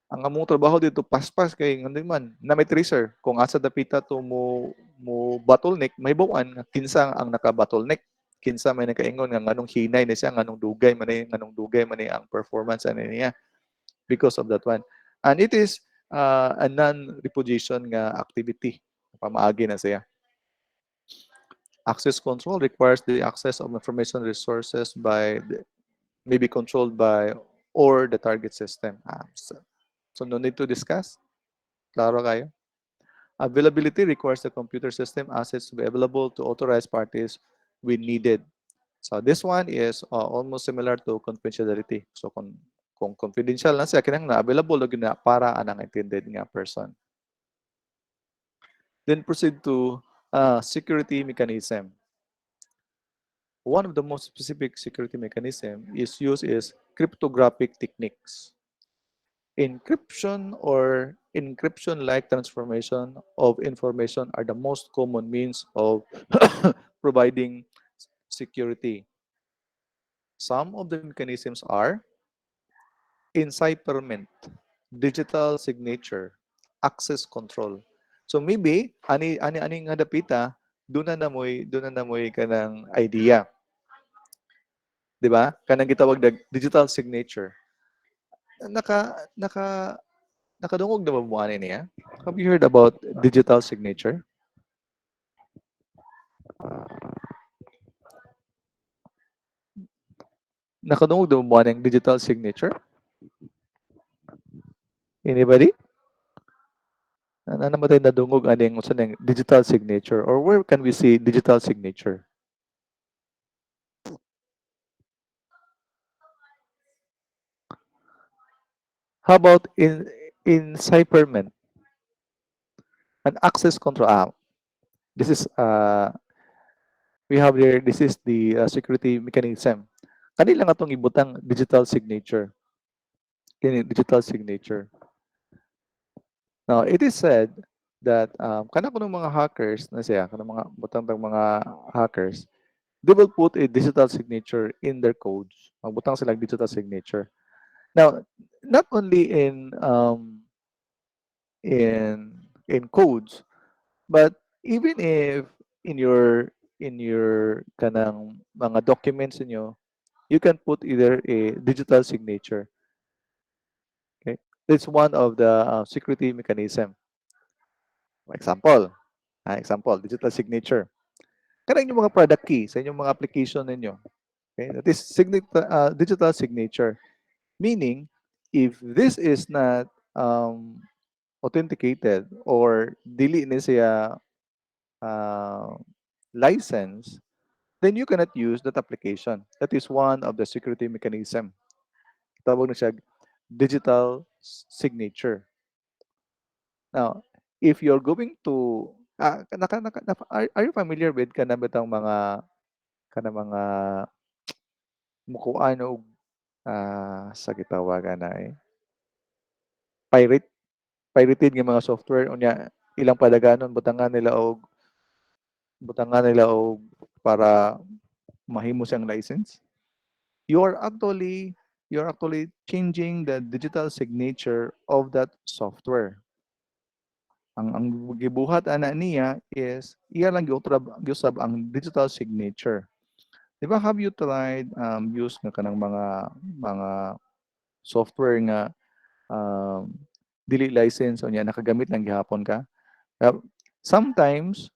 ang among trabaho dito paspas kay ngandoy man na may tracer kung asa dapita to mo bottleneck may buwan nga kinsa ang naka-bottleneck, kinsa may nakaingon nga nganong hinay na siya, nganong dugay man ni ang performance ani niya because of that one. And it is a non-repudiation nga activity. Pamaagi na siya. Access control requires the access of information resources may be controlled by or the target system. So no need to discuss. Klaro kayo? Availability requires the computer system assets to be available to authorized parties when needed. So this one is almost similar to confidentiality. So kung confidential na siya, kinang na available o gina para anang intended nga person. Then proceed to security mechanism. One of the most specific security mechanism is used is cryptographic techniques. Encryption or encryption-like transformation of information are the most common means of providing security. Some of the mechanisms are encipherment, digital signature, access control. So maybe ani nga dapita doon na namoy kanang idea, di ba? Kanang gitawag na digital signature. Naka nakadungog na ba mo ani niya? Have you heard about digital signature? Nakadungog na ba mo ani digital signature? Anybody? Ano naman tayo nadungog aning unsa nang digital signature or where can we see digital signature? How about in encipherment and access control? This is we have here. This is the security mechanism. Kanila nga itong ibutang digital signature. Digital signature. Now, it is said that kana ko ng mga hackers na siya, kana mga butang mga hackers, they will put a digital signature in their codes. Magbutang sila digital signature. Now, not only in codes, but even if in your kanang mga documents niyo, you can put either a digital signature. Okay, it's one of the security mechanism. Example, digital signature. Kanang inyong mga product key sa inyong mga application ninyo. Okay, that is digital signature. Meaning, if this is not authenticated or dili ni siya uh, license, then you cannot use that application. That is one of the security mechanism. Tawag na siya digital signature. Now, if you're going to are you familiar with kanang mga mukuan og sa gitawagan na pirate pirated nga mga software unya ilang padaganon butangan nila og para mahimo siyang license. You are actually changing the digital signature of that software. Ang gibuhat ana niya is iya lang giusab ang digital signature. Di ba, have you tried use nga kanang mga software nga um, dili license o niya nakagamit ng gihapon ka. Uh, sometimes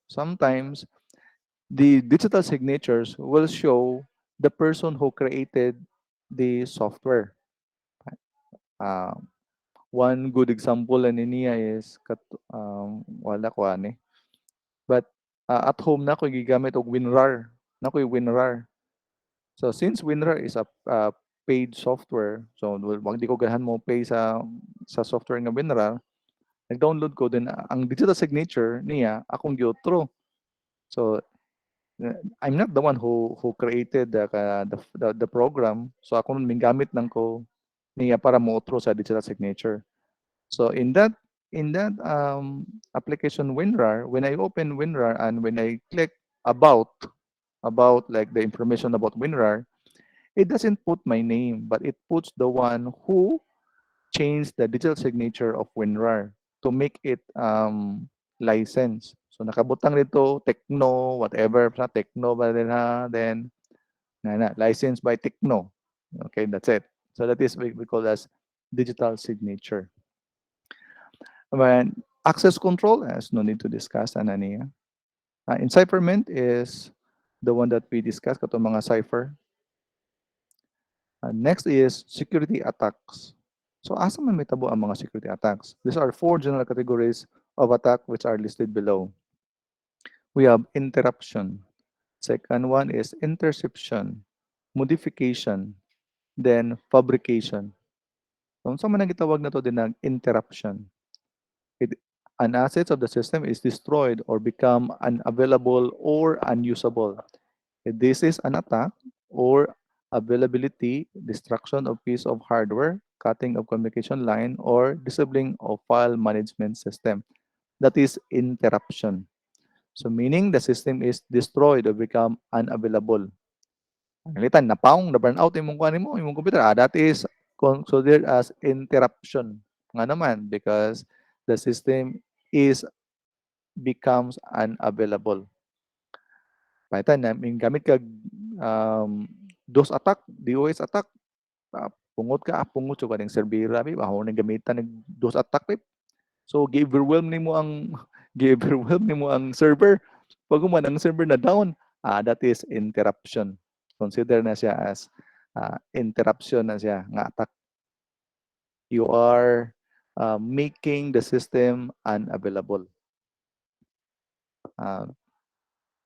the digital signatures will show the person who created the software. Um, one good example na niya is wala ko ani. But at home na ko gigamit og WinRAR. Na ko WinRAR. So since WinRAR is a paid software, so wag di ko ganahan mo pay sa software nga WinRAR, nag-download ko din ang digital signature niya akong giotro. So I'm not the one who created the program. So ako nun gamit lang ko niya para mo otro sa digital signature. So in that application WinRAR, when I open WinRAR and when I click about like the information about WinRAR, it doesn't put my name, but it puts the one who changed the digital signature of WinRAR to make it license. So nakabutang dito Techno, whatever, sa Techno ba nila, then licensed by Techno. Okay, that's it. So that is what we call as digital signature. When access control, as no need to discuss, niya. Encipherment is the one that we discussed, katong mga cipher. Next is security attacks. So asa man may tabo ang mga security attacks? These are four general categories of attack which are listed below. We have interruption. Second one is interception, modification, then fabrication. So sa man gitawag na to din ng interruption. An asset of the system is destroyed or become unavailable or unusable. This is an attack or availability, destruction of piece of hardware, cutting of communication line, or disabling of file management system. That is interruption. So meaning the system is destroyed or become unavailable. Ngalitan, napaong, na-burn out yung kuhanin mo, yung computer. That is considered as interruption. Nga naman, because the system is becomes unavailable. Palitan na, may gamit kag DOS attack, DOS attack, pungot ka, pungot so kaning servera, baho nang gamitan ng DOS attack. So, gi-overwhelm nimo ang gi-overwhelm nimo ang server. Pag man ang server na down, that is interruption. Consider na siya as interruption na siya nga attack. You are making the system unavailable.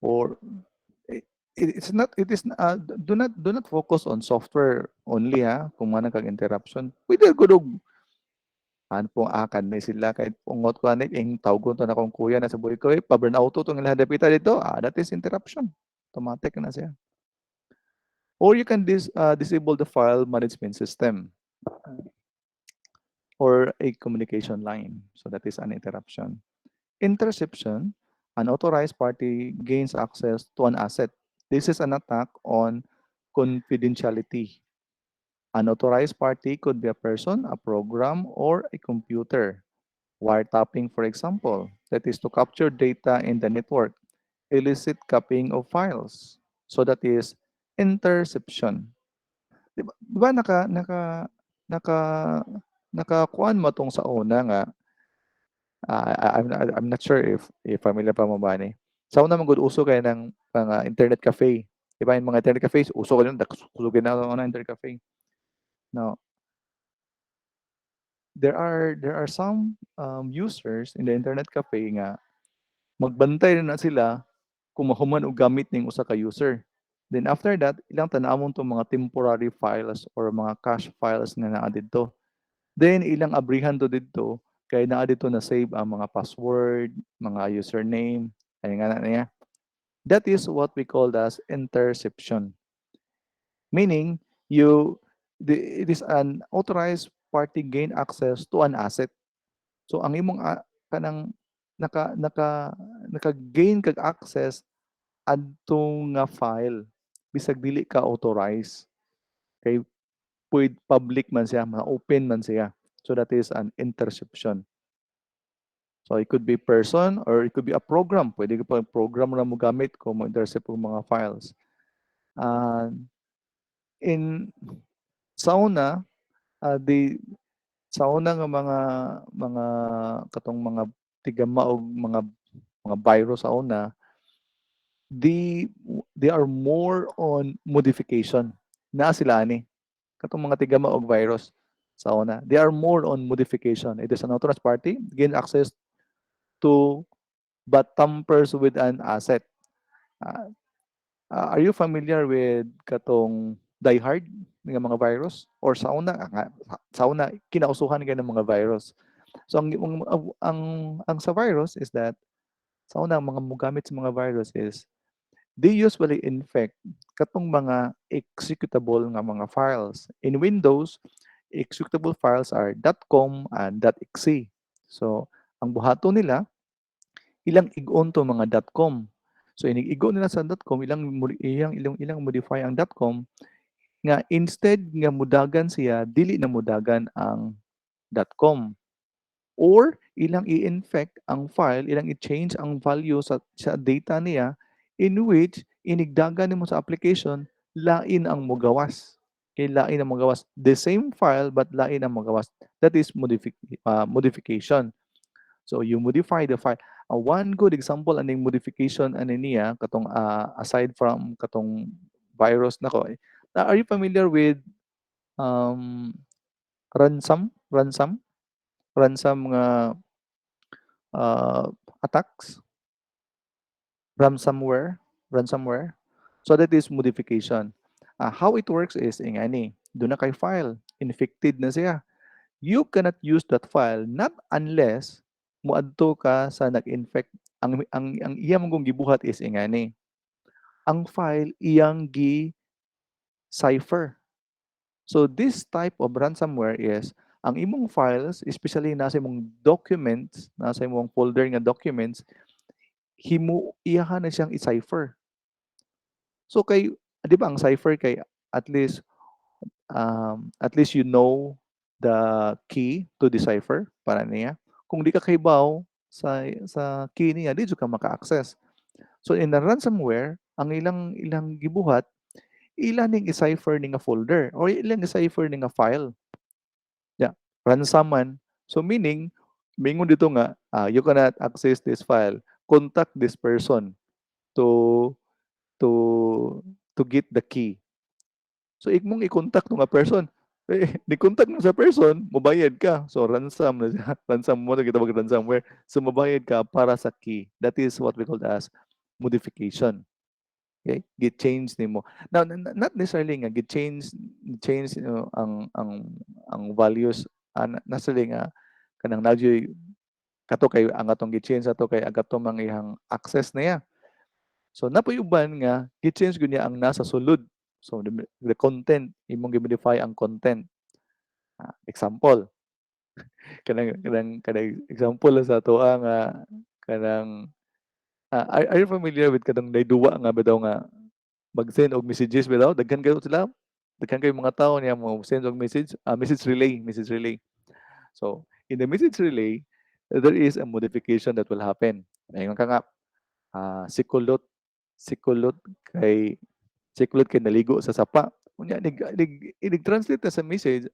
Or it's not it is do not focus on software only kung man kag interruption pwede gud og ano po akan may sila kahit pungot ko ani ing tawgon to na kong kuya na sa buhay ko pa burnout to ang hadapita dito that is interruption automatic na siya or you can disable the file management system or a communication line so that is an interruption. Interception, an authorized party gains access to an asset. This is an attack on confidentiality. An authorized party could be a person, a program, or a computer. Wiretapping, for example, that is to capture data in the network. Illicit copying of files. So that is interception. Di ba naka nakakuan mo tong sa una nga I'm not sure if familiar pa mo ba ni. Sa una man gud uso kay ng mga internet cafe. Di ba yung mga internet cafe uso ko yun kusugin na ako ng internet cafe. Now, there are some users in the internet cafe nga magbantay na sila kung mahuman og gamit ning usa ka user. Then after that, ilang tanawon tong mga temporary files or mga cache files nga naa didto. Then ilang abrihan to didto kay naa dito na save ang mga password, mga username, ay nga na niya. That is what we call as interception. Meaning, it is an authorized party gain access to an asset. So ang imong kanang naka-gain kag access adto nga file bisag dili ka authorize. Kay public man siya, ma-open man siya. So that is an interception. So it could be person or it could be a program. Pwede ka pa program na mo gamit kung mo-intercept ang mga files. In sa una, Sa una nga mga katong mga tigama og mga virus sa una, they they are more on modification. Naa sila ani katong mga tigama og virus sa una. They are more on modification. It is an authorized party gain access to but tampers with an asset. Uh, are you familiar with katong diehard nga mga virus or sa una kinausuhan nga ng mga virus. So ang sa virus is that sa una mga mogamit sa mga virus is they usually infect katong mga executable nga mga files. In Windows, executable files are .com and .exe. So ang buhaton nila ilang igon to mga .com. So inig-igon nila sa .com ilang modify ang .com nga instead nga mudagan siya dili na mudagan ang .com or ilang i-infect ang file, ilang i-change ang value sa data niya in which inigdagan nimo sa application lain ang mogawas. Okay, lain ang mogawas. The same file but lain ang mogawas. That is modification. So you modify the file. One good example aning modification ani niya katong aside from katong virus nako. Are you familiar with um, ransom nga uh, attacks, ransomware, ransomware. So that is modification. How it works is ingani, doon na kay file, infected na siya. You cannot use that file not unless muadto ka sa nag-infect. Ang iyang mong gibuhat is ingani. Ang file iyang gi-cipher. So this type of ransomware is ang imong files, especially nasa imong documents, nasa imong folder nga documents, iyahan na siyang i-cipher. So kay, di ba ang cipher kay at least you know the key to decipher para niya. Kung di ka kaybaw sa key niya, di ka maka-access. So in the ransomware, ang ilang gibuhat, ilan ning i-cipher ning nga folder or ilang i-cipher ning nga file. Yeah, ransaman. So meaning, mingon dito nga, you cannot access this file. Contact this person to to to get the key. So igmong i-contact nga person. Ni-contact mo sa person, mabayad ka. So ransom na siya. Ransom mo na kita mag-ransomware. So mabayad ka para sa key. That is what we call as modification. Okay? Get change nimo. Now not necessarily nga get change ang values necessarily nga kanang nagyoy kato kay ang atong gi-change ato kay agato mang ihang access niya. So napayuban nga gi-change gud niya ang nasa sulod. So the content imong gi-modify ang content. Example, kanang example sa ato nga kanang are you familiar with kanang dayduwa nga bitaw nga mag-send og messages bitaw daghan kayo sila daghan kayo mga tao niya mo send og message message relay. So in the message relay there is a modification that will happen. Ayun ka nga sikulot sikulot kay sikulot kay naligo sa sapa. Unya translate na sa message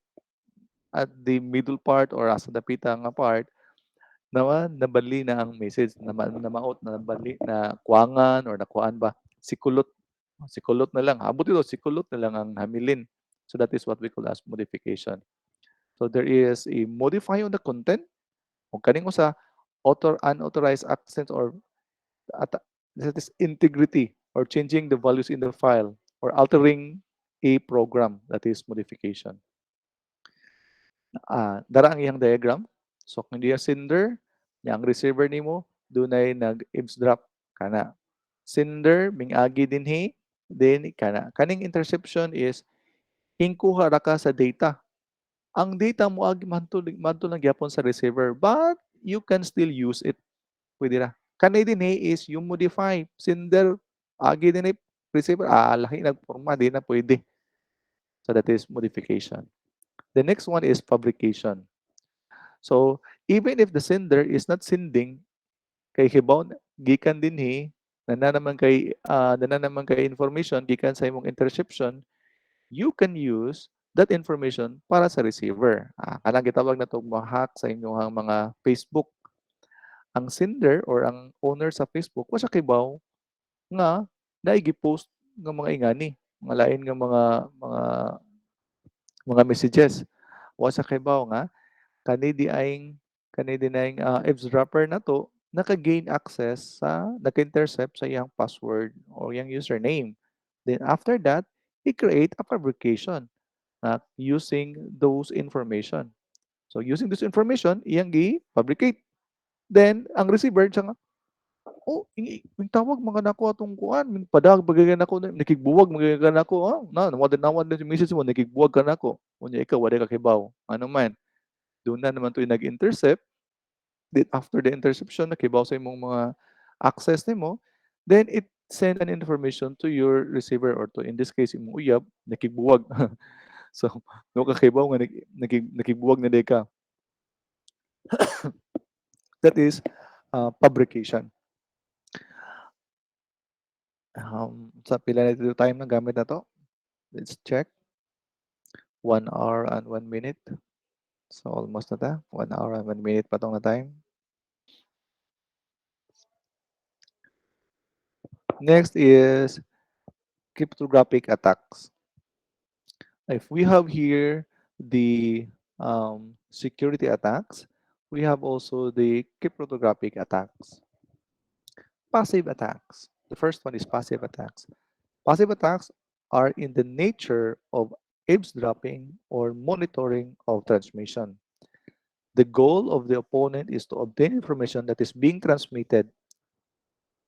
at the middle part or asa dapita nga part nabali na ang message na maot na nabali na kuangan or nakuan ba sikulot na lang abot ito sikulot na lang ang hamilin. So that is what we call as modification. So there is a modify on the content o kaning usa unauthorized access or that is integrity or changing the values in the file or altering a program, that is modification. Dara ang iyang diagram. So kung diya sender, yang receiver nimo dunay nag-eavesdrop kana. Sender mingagi dinhi, then kana. Kaning interception is hingkuha ra ka sa data. Ang data mo agi mantul lang gyapon sa receiver, but you can still use it. Pwede ra. Kanay dinhi is yung modify. Sender agi dinhi receiver, lahi nagporma di na pwede. So that is modification. The next one is fabrication. So even if the sender is not sending kay hibaw gikan dinhi nana naman kay information gikan sa imong interception, you can use that information para sa receiver. Kanang gitawag na itong hack sa inyong mga Facebook. Ang sender or ang owner sa Facebook, wa siya kibaw nga naay gi-post nga mga ingani, mga lain nga mga messages. Wa siya kibaw nga kani di aing eavesdropper na to naka-gain access naka-intercept sa iyang password or iyang username. Then after that, he create a fabrication using those information. So using this information, iyang gi-fabricate. Then ang receiver siya nga, oh, yung tawag mga nako atong kuan, padag bagayan nako nakigbuwag magayan nako, nawad na yung message mo nakigbuwag ka nako. Unya ikaw wala ka kibaw. Ano man, doon na naman to yung nag-intercept. Then after the interception, nakibaw sa imong mga access nimo, then it send an information to your receiver or to in this case imong uyab nakigbuwag. So no kakibaw nga nakigbuwag na day ka. That is fabrication. Sa pila na dito time na gamit na to? Let's check. 1 hour and 1 minute. So almost na ta. 1 hour and 1 minute pa tong na time. Next is cryptographic attacks. If we have here the security attacks, we have also the cryptographic attacks. Passive attacks. The first one is passive attacks. Passive attacks are in the nature of eavesdropping or monitoring of transmission. The goal of the opponent is to obtain information that is being transmitted.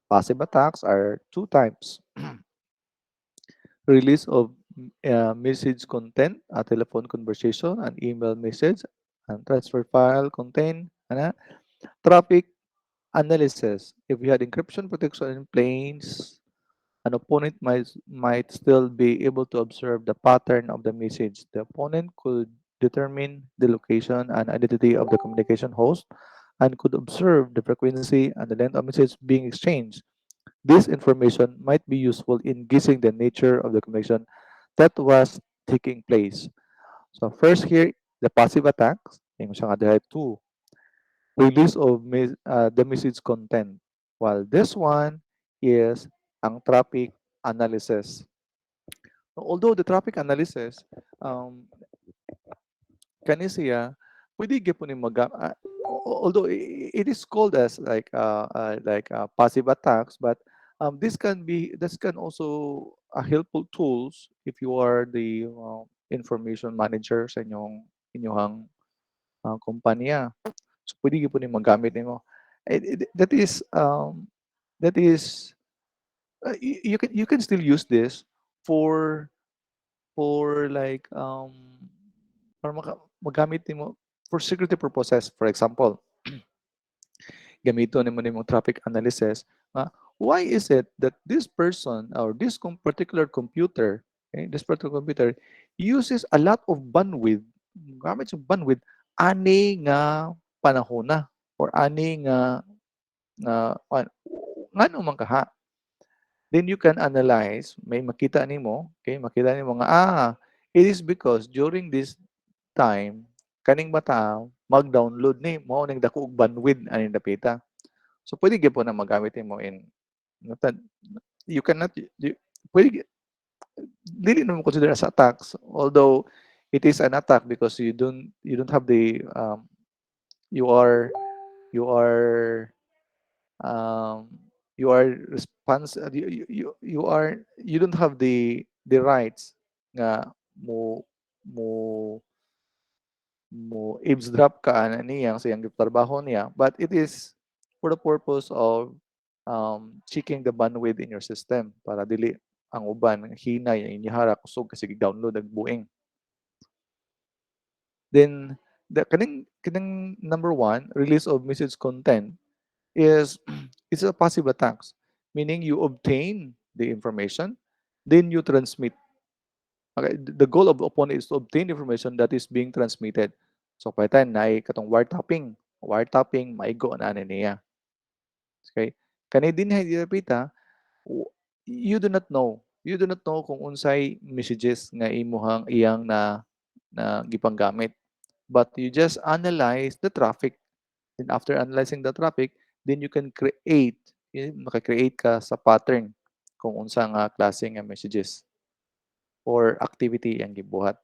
Passive attacks are two types. Release of message content, a telephone conversation, an email message, and transfer file contain, traffic analysis. If we had encryption protection in place, an opponent might still be able to observe the pattern of the message. The opponent could determine the location and identity of the communication host and could observe the frequency and the length of message being exchanged. This information might be useful in guessing the nature of the communication that was taking place. So first here, the passive attacks, yung siya nga dahil two, release of the message content. While this one is ang traffic analysis. Although the traffic analysis, kani siya, pwede gyapon ni although it is called as passive attacks, but this can also a helpful tools if you are the information manager sa inyong kumpanya. So pwede gyapon ni magamit nimo. That is you can still use this for like para magamit nimo for security purposes. For example, gamito nimo nimong traffic analysis. Why is it that this person or this particular computer, okay, this particular computer uses a lot of bandwidth, gamit yung bandwidth, ani nga panahon na or ani ngano man kaha. Then you can analyze, may makita nimo, okay, makita nimo nga it is because during this time kaning bata mag-download ni mao ning dako og bandwidth ani dapita. So pwede gyud na magamit nimo in you cannot pwede dili naman consider as attacks, although it is an attack because you don't have the you are you are um, you are you don't have the rights nga mo mo mo eavesdrop ka ana niyang sa iyang trabaho niya, but it is for the purpose of checking the bandwidth in your system para dili ang uban hinay inyahara kusog kasi download ang buing. Then the kaning number one, release of message content is it's a passive attacks, meaning you obtain the information, then you transmit. Okay, the goal of opponent is to obtain information that is being transmitted. So paitan na katong wiretapping maigo na niya. Okay, kani din dapita you do not know kung unsay messages nga imuhang iyang na gipanggamit. But you just analyze the traffic. And after analyzing the traffic, then you can create, maka-create ka sa pattern kung unsa nga klase nga messages or activity ang gibuhat.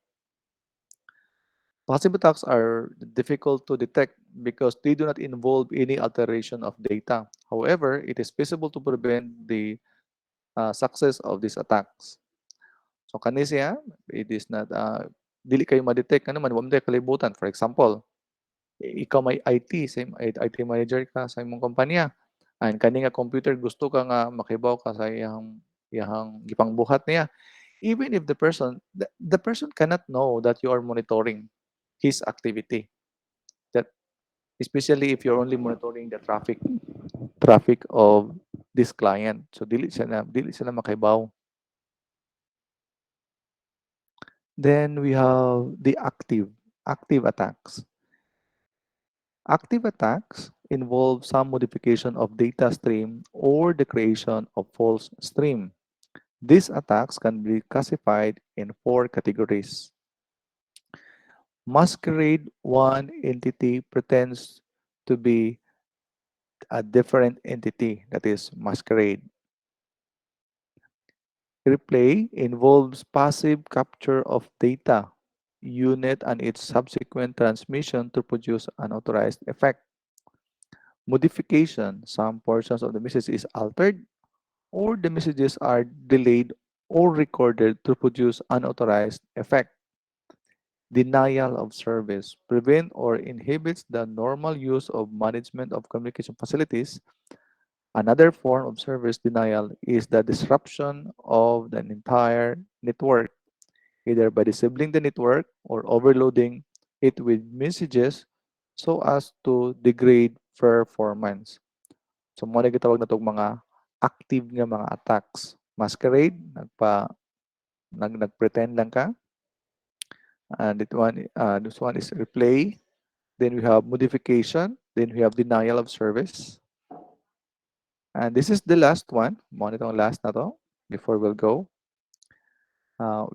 Possible attacks are difficult to detect because they do not involve any alteration of data. However, it is feasible to prevent the success of these attacks. So kani siya, it is not dili kayo ma-detect ano man, wa mo kalibutan. For example, ikaw may IT, same IT manager ka sa imong kumpanya. And kani nga computer gusto ka nga makibaw ka sa iyang gipangbuhat niya. Even if the person cannot know that you are monitoring his activity. That especially if you're only monitoring the traffic of this client. So dili sila makibaw. Then we have the active attacks. Active attacks involve some modification of data stream or the creation of false stream. These attacks can be classified in four categories. Masquerade one entity pretends to be a different entity, that is masquerade. Replay involves passive capture of data unit and its subsequent transmission to produce unauthorized effect. Modification, some portions of the message is altered or the messages are delayed or recorded to produce unauthorized effect. Denial of service prevent or inhibits the normal use of management of communication facilities. Another form of service denial is the disruption of an entire network, either by disabling the network or overloading it with messages so as to degrade performance. So mo na gitawag na tong mga active nga mga attacks. Masquerade, nagpretend lang ka. And this one is replay. Then we have modification. Then we have denial of service. And this is the last one. Mo na itong last na to before we'll go.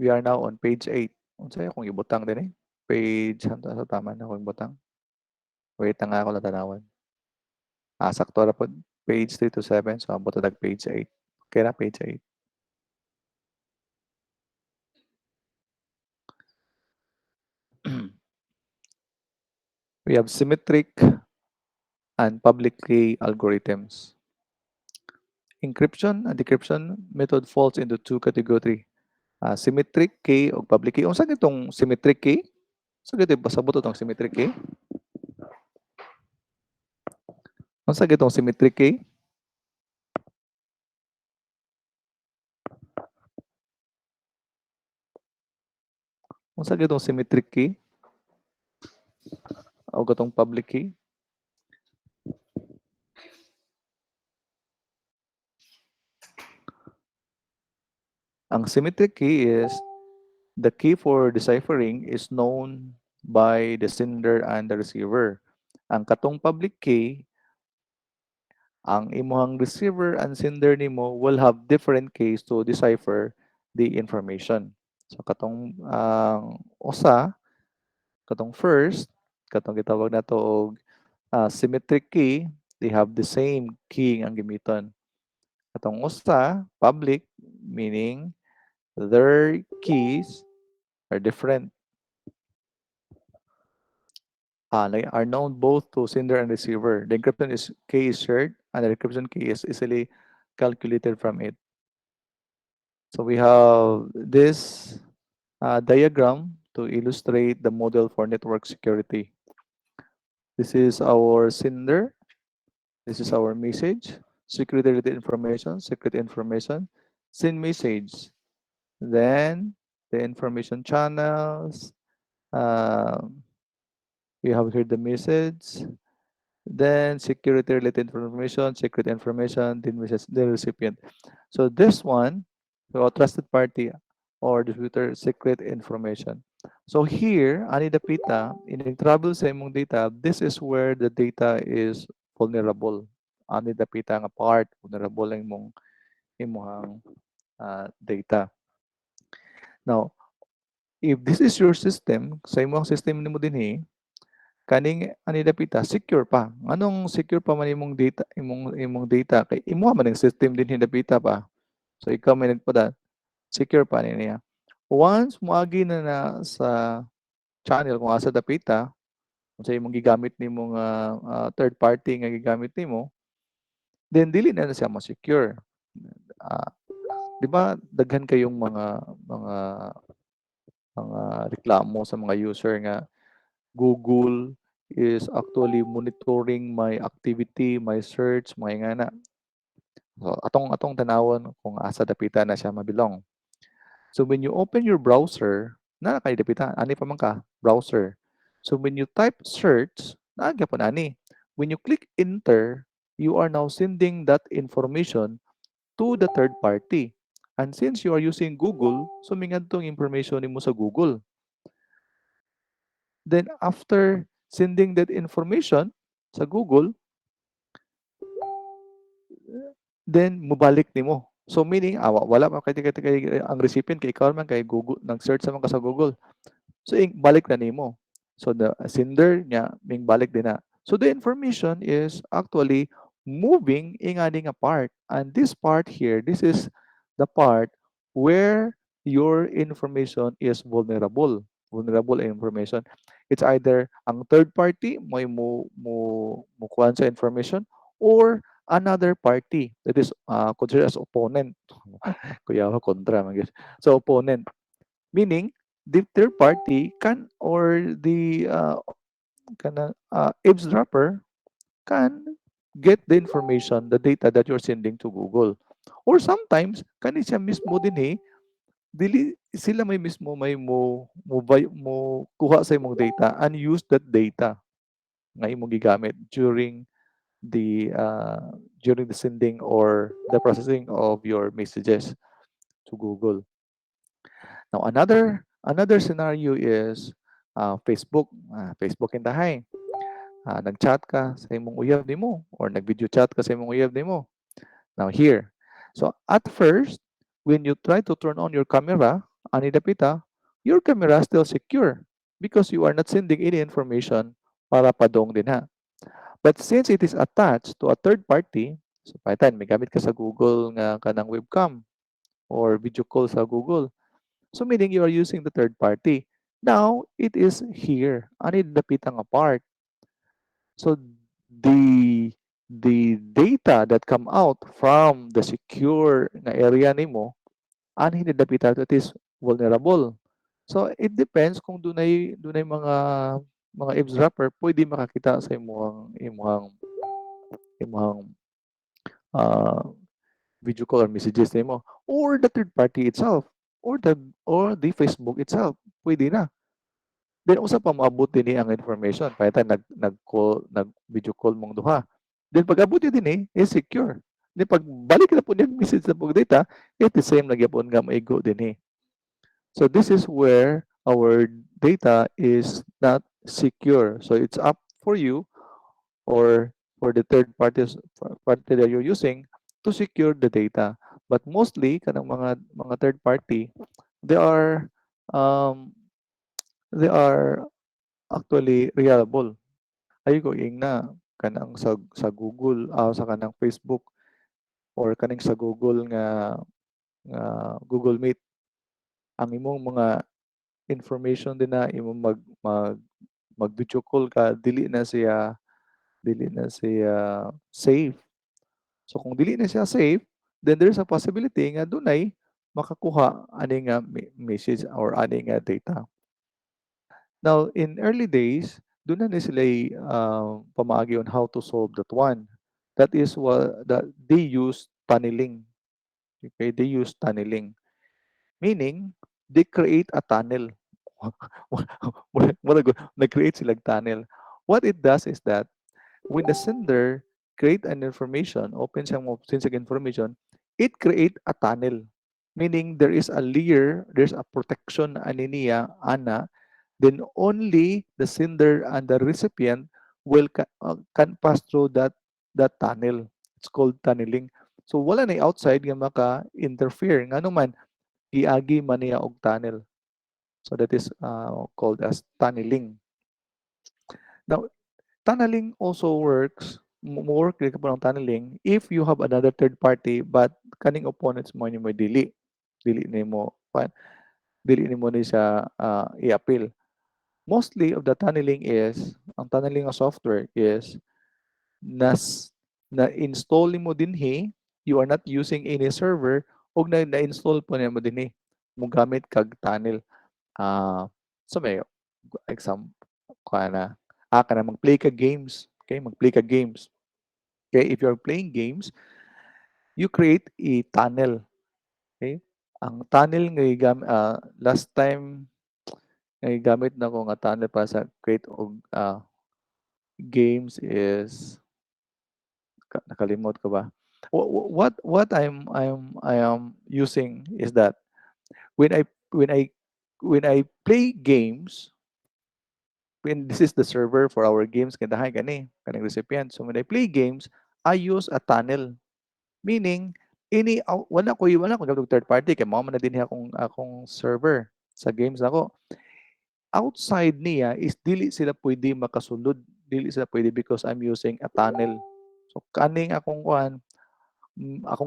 We are now on page 8. Unsay akong ibutang din eh. Page, sa tama na akong ibutang. Wait na nga ako natanawan. Sakto na po. Page 3 to 7. So, ang butang page 8. Okay na, page 8. We have symmetric and public key algorithms. Encryption and decryption method falls into two categories. Symmetric key o public key. Unsa gitong symmetric key? Unsa gitong pasabot itong symmetric key? Unsa gitong symmetric key? Unsa gitong symmetric key? O gatong public key? Ang symmetric key is the key for deciphering is known by the sender and the receiver. Ang katong public key, ang imuhang receiver and sender nimo will have different keys to decipher the information. So katong katong first, katong gitawag nato og symmetric key, they have the same key ang gimiton. Katong usa, public, meaning their keys are different. Like are known both to sender and receiver. The encryption key is shared, and the decryption key is easily calculated from it. So we have this diagram to illustrate the model for network security. This is our sender. This is our message. Security related information, secret information, send message. Then the information channels. We have here the message. Then security related information, secret information, then message the recipient. So this one, so a trusted party or distributor secret information. So here, ani dapita, in trouble sa imong data, this is where the data is vulnerable. Ani dapita nga part, vulnerable ang imong data. Now, If this is your system, sa imong system nimo dinhi, kaning ani dapita secure pa. Anong secure pa man imong data, imong data kay imo man ang system dinhi dapita pa. So ikaw may nagpada, secure pa niya. Once moagi na sa channel kung asa dapita, kung sa imong gigamit nimong third party nga gigamit nimo, then dili na siya ma-secure. Ah, 'Di ba daghan kayong mga reklamo sa mga user nga Google is actually monitoring my activity, my search, mga ingana. So atong tanawon kung asa dapita na siya mabilong. So when you open your browser, na kay dapita, ani pa man ka, browser. So when you type search, naa gyapon ani. When you click enter, you are now sending that information to the third party. And since you are using Google, sumingad tong information nimo sa Google. Then after sending that information sa Google, then mubalik nimo. So meaning, wala man kay ang recipient kay ikaw man kay Google, nag-search naman ka sa Google. So balik na nimo. So the sender niya ming balik din na. So the information is actually moving ingani nga part. And this part here, this is the part where your information is vulnerable. Vulnerable information. It's either ang third party may mo kuha sa information or another party that is considered as opponent. Kuya kontra man guys. So opponent, meaning the third party can, or the eavesdropper can get the information, the data that you're sending to Google. Or sometimes kani siya mismo din dili sila may mismo may mo kuha sa imong data and use that data nga imong gigamit during the sending or the processing of your messages to Google. Now another scenario is Facebook. Facebook intahay. Nag-chat ka sa imong uyab nimo or nag-video chat ka sa imong uyab nimo. Now here. So at first, when you try to turn on your camera, ani dapita, your camera is still secure because you are not sending any information para padong din ha. But since it is attached to a third party, so paitan, may gamit ka sa Google nga kanang webcam or video call sa Google. So meaning you are using the third party. Now, it is here. Ani dapita nga part. So the data that come out from the secure na area nimo, ani dapita that is vulnerable. So it depends kung dunay mga eavesdropper pwede makakita sa imuhang uh, video call or messages nimo or the third party itself or the Facebook itself. Pwede na. Then usa pa moabot dinhi ang information pahita nag-call, nag-video call mong duha. Then pag-abot dinhi is secure. Then pagbalik na po niyang message sa pag data, it the same na gyapon nga maigo dinhi. So this is where our data is not secure. So it's up for you or for the third party that you're using to secure the data. But mostly kanang mga third party, they are um, they are actually reliable. Aygo ingna kanang sa Google, sa kanang Facebook or kaning sa Google nga Google Meet, ang imong mga information din na imong mag-video call ka, dili na siya safe. So kung dili na siya safe, then there's a possibility nga dunay makakuha ani nga message or ani nga data. Now, in early days, doon na ni sila pamaagi on how to solve that one. That is what that they use tunneling. Okay, they use tunneling, meaning they create a tunnel. Nag-create sila tunnel. What it does is that when the sender create an information, open siyang send siyang information, it create a tunnel. Meaning there is a layer, there's a protection ani niya, ana, then only the sender and the recipient can pass through that tunnel. It's called tunneling. So wala na outside nga maka-interfere. Nga naman, iagi man niya og tunnel. So that is called as tunneling. Now, tunneling also works more critical ng tunneling if you have another third party but kaning opponents mo ni mo dili nimo dili nimo ni siya i-appeal. Mostly of the tunneling is ang tunneling of software is nas na-install mo dinhi, you are not using any server ug na-install po nimo dinhi mo gamit kag tunnel. So may example kana kana mag-play ka games. Okay, mag-play ka games. Okay, if you're playing games, you create a tunnel. Okay? Ang tunnel nga last time nga gamit na ko nga tunnel para sa create og games is nakalimot ko ba? What I am using is that when I when I when I play games, when this is the server for our games kandahay kaning recipient. So when I play games, I use a tunnel. Meaning, wala ko gamit og third party kay mao man na dinhi akong server sa games nako. Outside niya is dili sila pwede makasulod, dili sila pwede because I'm using a tunnel. So kaning akong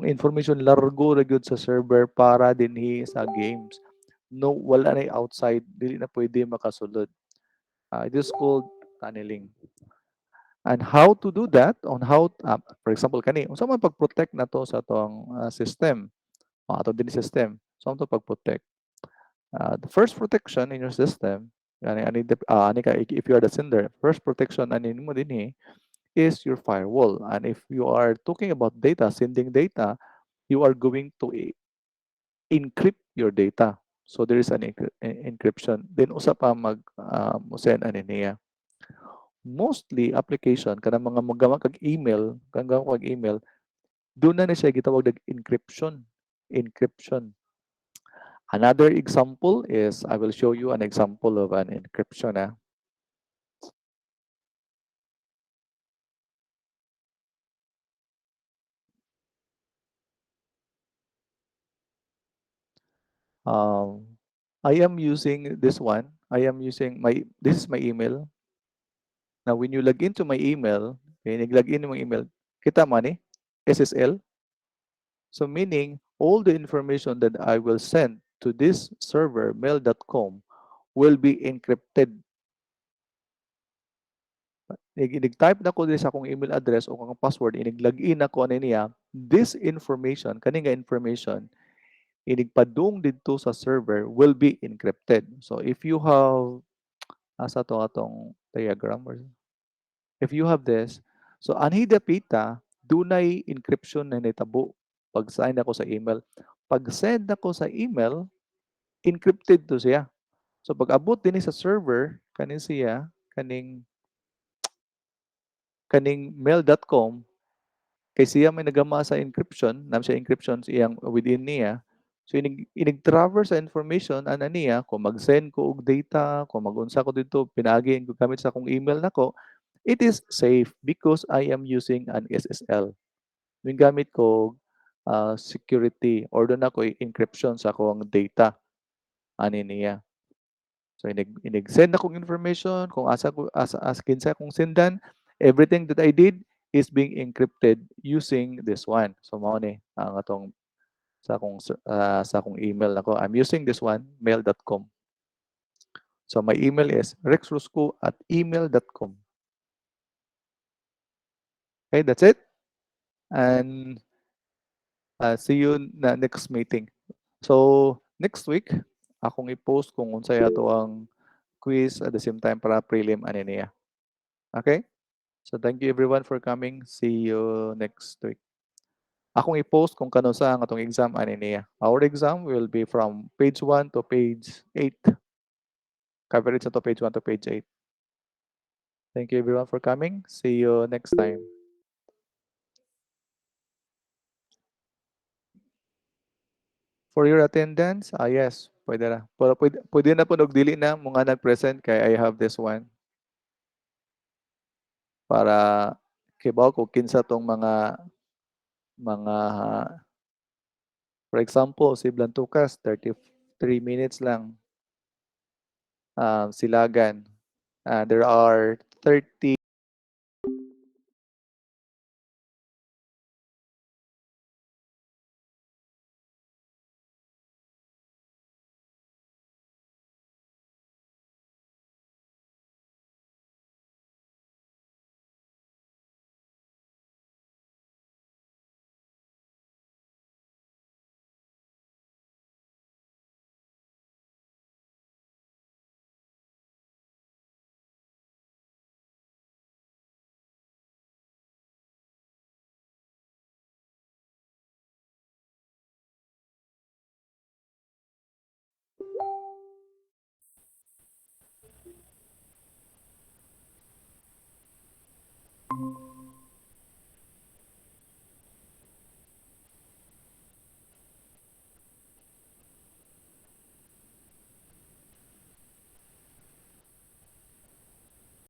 information largo ra gyud sa server para dinhi sa games. No, wala na outside, dili na pwede makasulod. It is called tunneling. And how to do that on for example kani unsa man pag-protect nato sa atong system ato din system. So ato pag-protect. The first protection in your system if you are the sender, first protection ani mo dinhi is your firewall. And if you are talking about data, sending data, you are going to encrypt your data. So there is an encryption. Then usa pa mo send ani niya. Mostly application kanang mga magawa kag email, doon na siya gitawag og encryption. Encryption. Another example is I will show you an example of an encryption. Um, I am using this one. I am using this is my email. Now, when you log into my email, okay, nag-log in mo email, kita mo ni SSL. So meaning, all the information that I will send to this server, mail.com, will be encrypted. Nag-type na ko din sa akong email address o akong password, inig-login ako ano niya, this information, kaninga information, inigpadung dito sa server will be encrypted. So if you have asa to atong diagram or if you have this, so anhi dapita dunay encryption na nitabo pag sign ako sa email. Pag send ako sa email, encrypted to siya. So pag abot din sa server kaning siya kaning mail.com kay siya may nagama sa encryption, nam siya encryption iyang within niya. So inig-traverse sa information ana niya kung mag-send ko og data, kung mag-unsa ko dito pinaagi ko gamit sa akong email nako, it is safe because I am using an SSL. Yung gamit ko security or doon ako encryption sa akong data ani niya. So inig-send akong information kung asa kinsa akong sendan, everything that I did is being encrypted using this one. So mao ni ang atong sa akong email nako. I'm using this one mail.com. So my email is rexrosco@email.com. Okay, that's it. And see you na next meeting. So next week akong i-post kung unsay ato ang quiz at the same time para prelim ani niya. Okay? So thank you everyone for coming. See you next week. Akong i-post kung kano sa ang atong exam ani niya. Our exam will be from page 1 to page 8. Coverage to page 1 to page 8. Thank you everyone for coming. See you next time. For your attendance, yes, pwede na. Pero pwede na po dili na mga nag-present kay I have this one para kibaw ko kinsa tong mga for example, si Blantucas 33 minutes lang. Silagan. There are 30